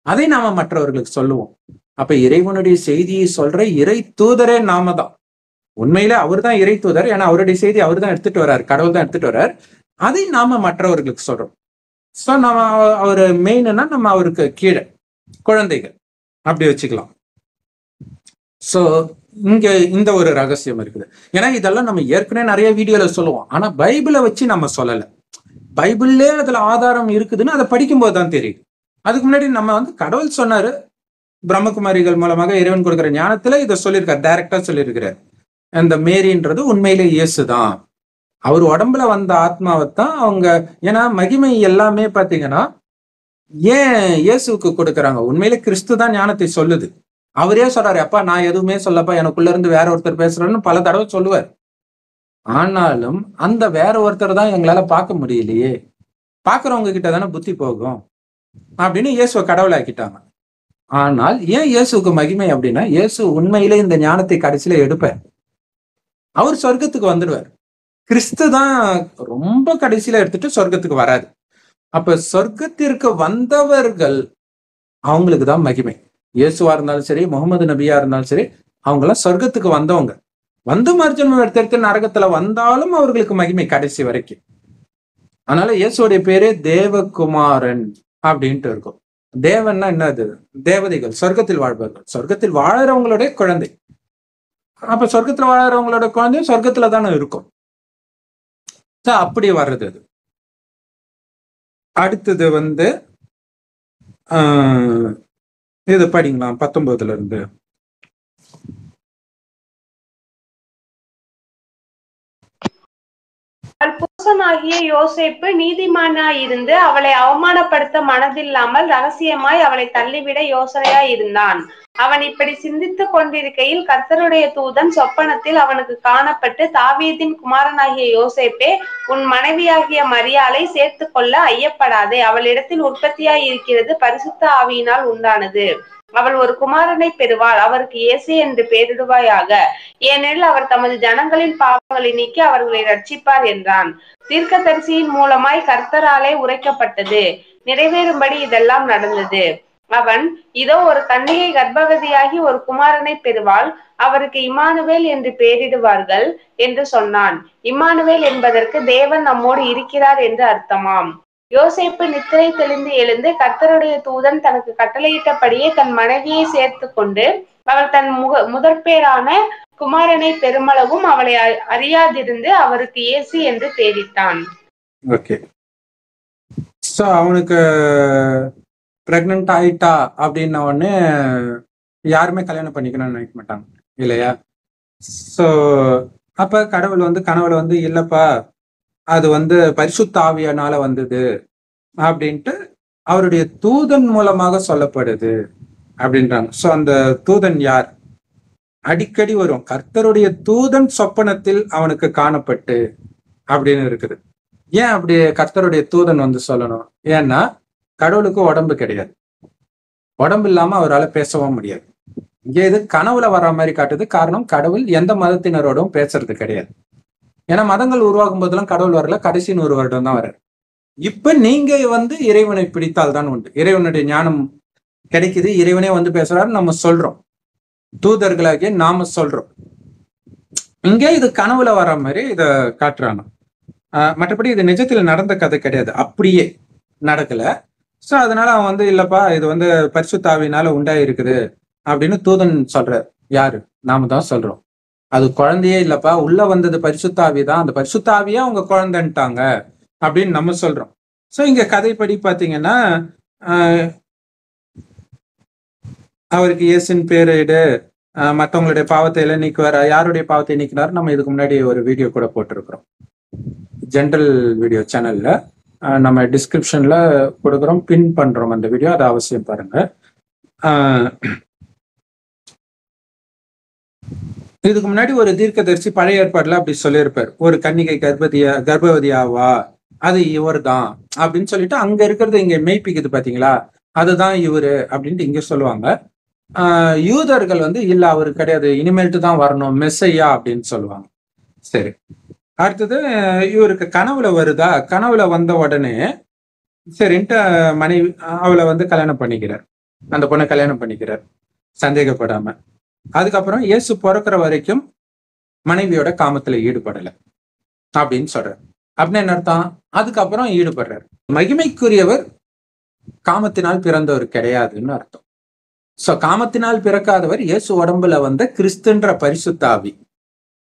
A: அதை நாம மற்றவர்களுக்கு சொல்லுவோம். அப்ப இறைவனுடைய செய்தியை சொல்ற இறை தூதரே நாம தான். உண்மையில அவர் தான் இறை தூதர். ஏன்னா அவருடைய செய்தி அவர் தான் எடுத்துட்டு வர்றாரு, கடவுள் தான் எடுத்துட்டு வர்றார். அதை நாம மற்றவர்களுக்கு சொல்றோம். சோ நம்ம அவரு மெயின்னா நம்ம அவருக்கு கீழே குழந்தைகள் அப்படி வச்சுக்கலாம். சோ இங்க இந்த ஒரு ரகசியம் இருக்குது. ஏன்னா இதெல்லாம் நம்ம ஏற்கனவே நிறைய வீடியோல சொல்லுவோம். ஆனா பைபிளை வச்சு நம்ம சொல்லல. பைபிள்லே அதுல ஆதாரம் இருக்குதுன்னு அதை படிக்கும் போதுதான் தெரியுது. அதுக்கு முன்னாடி நம்ம கடவுள் சொன்னாரு, பிரம்மகுமாரிகள் மூலமாக இறைவன் கொடுக்குற ஞானத்துல இதை சொல்லியிருக்காரு, டைரக்டா சொல்லியிருக்கிறார். அந்த மேரின்றது உண்மையிலே இயேசுதான். அவர் உடம்புல வந்த ஆத்மாவைத்தான் அவங்க. ஏன்னா மகிமை எல்லாமே பாத்தீங்கன்னா ஏன் இயேசுக்கு கொடுக்குறாங்க? உண்மையிலே கிறிஸ்து தான் ஞானத்தை சொல்லுது. அவரே சொல்றாரு, அப்பா நான் எதுவுமே சொல்லப்பா, எனக்குள்ள இருந்து வேற ஒருத்தர் பேசுறேன்னு பல தடவை சொல்லுவார். ஆனாலும் அந்த வேற ஒருத்தர் தான் எங்களால பார்க்க முடியலையே, பாக்குறவங்க கிட்ட தானே புத்தி போகும் அப்படின்னு இயேசுவை கடவுளாக்கிட்டாங்க. ஆனால் ஏன் இயேசுக்கு மகிமை அப்படின்னா, இயேசு உண்மையிலே இந்த ஞானத்தை கடைசியில எடுப்பார். அவர் சொர்க்கத்துக்கு வந்துடுவார். கிறிஸ்து தான் ரொம்ப கடைசியில எடுத்துட்டு சொர்க்கத்துக்கு வராது. அப்ப சொர்க்கத்திற்கு வந்தவர்கள் அவங்களுக்கு தான் மகிமை. இயேசுவா இருந்தாலும் சரி, முகமது நபியா இருந்தாலும் சரி, அவங்க எல்லாம் சொர்க்கத்துக்கு வந்தவங்க. மறுஜன்மம் எடுத்து நரகத்துல வந்தாலும் அவர்களுக்கு மகிமை கடைசி வரைக்கும். அதனால இயேசுடைய பேரே தேவகுமாரன் அப்படின்ட்டு இருக்கும். தேவன்னா என்னது? தேவதைகள், சொர்க்கத்தில் வாழ்பவர்கள், சொர்க்கத்தில் வாழறவங்களுடைய குழந்தை. அப்ப சொர்க்கத்துல வாழறவங்களோட குழந்தையும் சொர்க்கத்துல தானே இருக்கும். அப்படி வர்றது அது. அடுத்தது இது படிங்களா 19 இருந்து.
B: புருஷனாகிய யோசேப்பு நீதிமானாயிருந்து அவளை அவமானப்படுத்த மனதில்லாமல் ரகசியமாய் அவளை தள்ளிவிட யோசனையாய் இருந்தான். அவன் இப்படி சிந்தித்துக் கொண்டிருக்கையில் கர்த்தருடைய தூதன் சொப்பனத்தில் அவனுக்கு காணப்பட்டு, தாவீதின் குமாரனாகிய யோசேப்பே, உன் மனைவியாகிய மரியாளை சேர்த்து கொள்ள ஐயப்படாதே, அவளிடத்தில் உற்பத்தியாய் இருக்கிறது பரிசுத்த ஆவியினால் உண்டானது. அவள் ஒரு குமாரனை பெறுவாள், அவருக்கு இயேசு என்று பெயரிடுவாயாக, ஏனெனில் அவர் தமது ஜனங்களின் பாவங்களை நீக்கி அவர்களை ரட்சிப்பார் என்றான். தீர்க்கதரிசியின் மூலமாய் கர்த்தராலே உரைக்கப்பட்டது நிறைவேறும்படி இதெல்லாம் நடந்தது. அவன், இதோ ஒரு கன்னிகை கர்ப்பவதியாகி ஒரு குமாரனை பெறுவாள், அவருக்கு இம்மானுவேல் என்று பெயரிடுவார்கள் என்று சொன்னான். இம்மானுவேல் என்பதற்கு தேவன் நம்மோடு இருக்கிறார் என்று அர்த்தமாம். யோசேப்பு நித்திரை தெளிந்து எழுந்து, கர்த்தருடைய தூதன் தனக்கு கட்டளையிட்டபடியே தன் மனைவியை சேர்த்து கொண்டு, அவள் தன் முதற்பேரான குமாரனை பெருமளவும் அவளை அறியாதிருந்து அவருக்கு இயேசு என்று பெயரிட்டான்.
A: ஓகே. ஸோ அவனுக்கு பிரெக்னென்ட் ஆயிட்டா அப்படின்ன உடனே யாருமே கல்யாணம் பண்ணிக்கணும்னு நினைக்க மாட்டாங்க இல்லையா? ஸோ அப்ப கடவுள் வந்து கனவுல வந்து இல்லப்பா அது வந்து பரிசுத்த ஆவியானால வந்தது அப்படின்ட்டு அவருடைய தூதன் மூலமாக சொல்லப்படுது அப்படின்றாங்க. ஸோ அந்த தூதன் யார்? அடிக்கடி வரும் கர்த்தருடைய தூதன் சொப்பனத்தில் அவனுக்கு காணப்பட்டு அப்படின்னு இருக்குது. ஏன் அப்படி கர்த்தருடைய தூதன் வந்து சொல்லணும்? ஏன்னா கடவுளுக்கு உடம்பு கிடையாது, உடம்பு இல்லாம அவரால் பேசவும் முடியாது. இங்கே இது கனவுல வர்ற மாதிரி காட்டுது. காரணம், கடவுள் எந்த மதத்தினரோடும் பேசுறது கிடையாது. ஏன்னா மதங்கள் உருவாகும் போதெல்லாம் கடவுள் வரல, கடைசி 100 வருடம் தான் வர்றாரு. இப்ப நீங்க வந்து இறைவனை பிடித்தால் தான் உண்டு. இறைவனுடைய ஞானம் கிடைக்குது, இறைவனே வந்து பேசுறாரு, நம்ம சொல்றோம், தூதர்களாகிய நாம சொல்றோம். இங்கே இது கனவுல வர மாதிரி இத காட்டுறாங்க. மற்றபடி இது நிஜத்தில் நடந்த கதை கிடையாது, அப்படியே நடக்கல. ஸோ அதனால அவன் வந்து இல்லப்பா இது வந்து பரிசுத்த ஆவியினால உண்டாயிருக்குது அப்படின்னு தூதன் சொல்றாரு. யாரு? நாம தான் சொல்றோம். அது குழந்தையே இல்லப்பா, உள்ள வந்தது பரிசுத்த ஆவி தான், அந்த பரிசுத்த ஆவியா அவங்க குழந்தைன்ட்டாங்க அப்படின்னு நம்ம சொல்றோம். ஸோ இங்க கதைப்படி பாத்தீங்கன்னா அவருக்கு இயேசுன்னு பேரிடு, மற்றவங்களுடைய பாவத்தை எல்லாம் நீக்குவார். யாருடைய பாவத்தை நீக்கினார் நம்ம இதுக்கு முன்னாடி ஒரு வீடியோ கூட போட்டிருக்கிறோம், ஜென்ரல் வீடியோ சேனல்ல. நம்ம டிஸ்கிரிப்ஷன்ல கொடுக்குறோம், பின் பண்றோம் அந்த வீடியோ, அதை அவசியம் பாருங்க. இதுக்கு முன்னாடி ஒரு தீர்க்கதரிசி பழைய ஏற்பாடுல அப்படி சொல்லியிருப்பார், ஒரு கன்னிகை கர்ப்பவதியாவா, அது இவர் தான் அப்படின்னு சொல்லிட்டு அங்க இருக்கிறது இங்க மெய்ப்பிக்குது பாத்தீங்களா, அதுதான் இவரு அப்படின்ட்டு இங்க சொல்லுவாங்க. யூதர்கள் வந்து இல்ல அவரு கிடையாது, இனிமேல்ட்டு தான் வரணும் மெஸ்ஸையா அப்படின்னு சொல்லுவாங்க. சரி, அடுத்தது இவருக்கு கனவுல வருதா, கனவுல வந்த உடனே சரின்ட்டு மனைவி அவளை வந்து கல்யாணம் பண்ணிக்கிறார், அந்த பொண்ணை கல்யாணம் பண்ணிக்கிறார் சந்தேகப்படாம. அதுக்கப்புறம் இயேசு பிறக்கிற வரைக்கும் மனைவியோட காமத்துல ஈடுபடலை அப்படின்னு சொல்றாரு. அப்படின்னு என்ன அர்த்தம்? அதுக்கப்புறம் ஈடுபடுறாரு. மகிமைக்குரியவர் காமத்தினால் பிறந்தவர் கிடையாதுன்னு அர்த்தம். சோ காமத்தினால் பிறக்காதவர் இயேசு உடம்புல வந்த கிறிஸ்துன்ற பரிசுத்த ஆவி.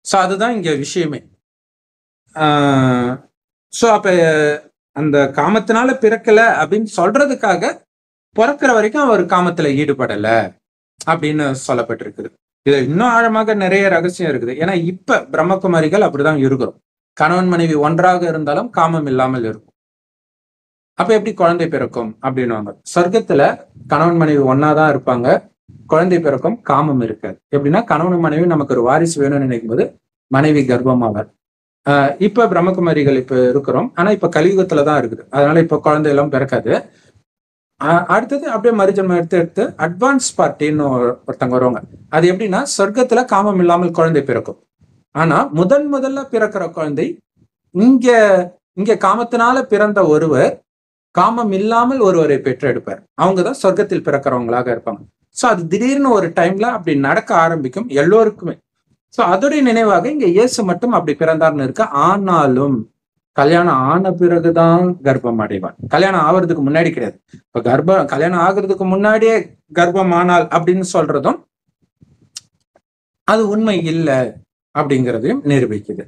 A: சோ அதுதான் இங்க விஷயமே. சோ அப்ப அந்த காமத்தினால பிறக்கல அப்படின்னு சொல்றதுக்காக பிறக்கிற வரைக்கும் அவர் காமத்துல ஈடுபடல அப்படின்னு சொல்லப்பட்டிருக்குது. இது இன்னும் ஆழமாக நிறைய ரகசியம் இருக்குது. ஏன்னா இப்ப பிரம்மகுமாரிகள் அப்படிதான் இருக்கிறோம், கணவன் மனைவி ஒன்றாக இருந்தாலும் காமம் இல்லாமல் இருக்கும். அப்ப எப்படி குழந்தை பிறக்கும் அப்படின்னுவாங்க. சொர்க்கத்துல கணவன் மனைவி ஒன்னாதான் இருப்பாங்க, குழந்தை பிறக்கும், காமம் இருக்காது. எப்படின்னா கணவன் மனைவி நமக்கு ஒரு வாரிசு வேணும்னு நினைக்கும் போது மனைவி கர்ப்பமாவார். இப்ப பிரம்மகுமாரிகள் இப்ப இருக்கிறோம், ஆனா இப்ப கலியுகத்துலதான் இருக்குது, அதனால இப்ப குழந்தை எல்லாம் பிறக்காது. அடுத்தது அப்படியே மறுஜன்மம் எடுத்து அட்வான்ஸ் பார்ட்டின்னு ஒருத்தங்க வருவாங்க. அது எப்படின்னா சொர்க்கத்துல காமம் இல்லாமல் குழந்தை பிறக்கும், ஆனா முதல்ல பிறக்கிற குழந்தை இங்க காமத்தினால பிறந்த ஒருவர் காமம் இல்லாமல் ஒருவரை பெற்றெடுப்பார். அவங்கதான் சொர்க்கத்தில் பிறக்கிறவங்களாக இருப்பாங்க. சோ அது திடீர்னு ஒரு டைம்ல அப்படி நடக்க ஆரம்பிக்கும் எல்லோருக்குமே. சோ அதோடைய நினைவாக இங்க இயேசு மட்டும் அப்படி பிறந்தார்னு இருக்கு. ஆனாலும் கல்யாணம் ஆன பிறகுதான் கர்ப்பம் அடைவார், கல்யாணம் ஆகுறதுக்கு முன்னாடி கிடையாது. இப்ப கல்யாணம் ஆகுறதுக்கு முன்னாடியே கர்ப்பம் ஆனால் அப்படின்னு சொல்றதும் அது உண்மை இல்லை அப்படிங்கிறதையும் நிரூபிக்குது.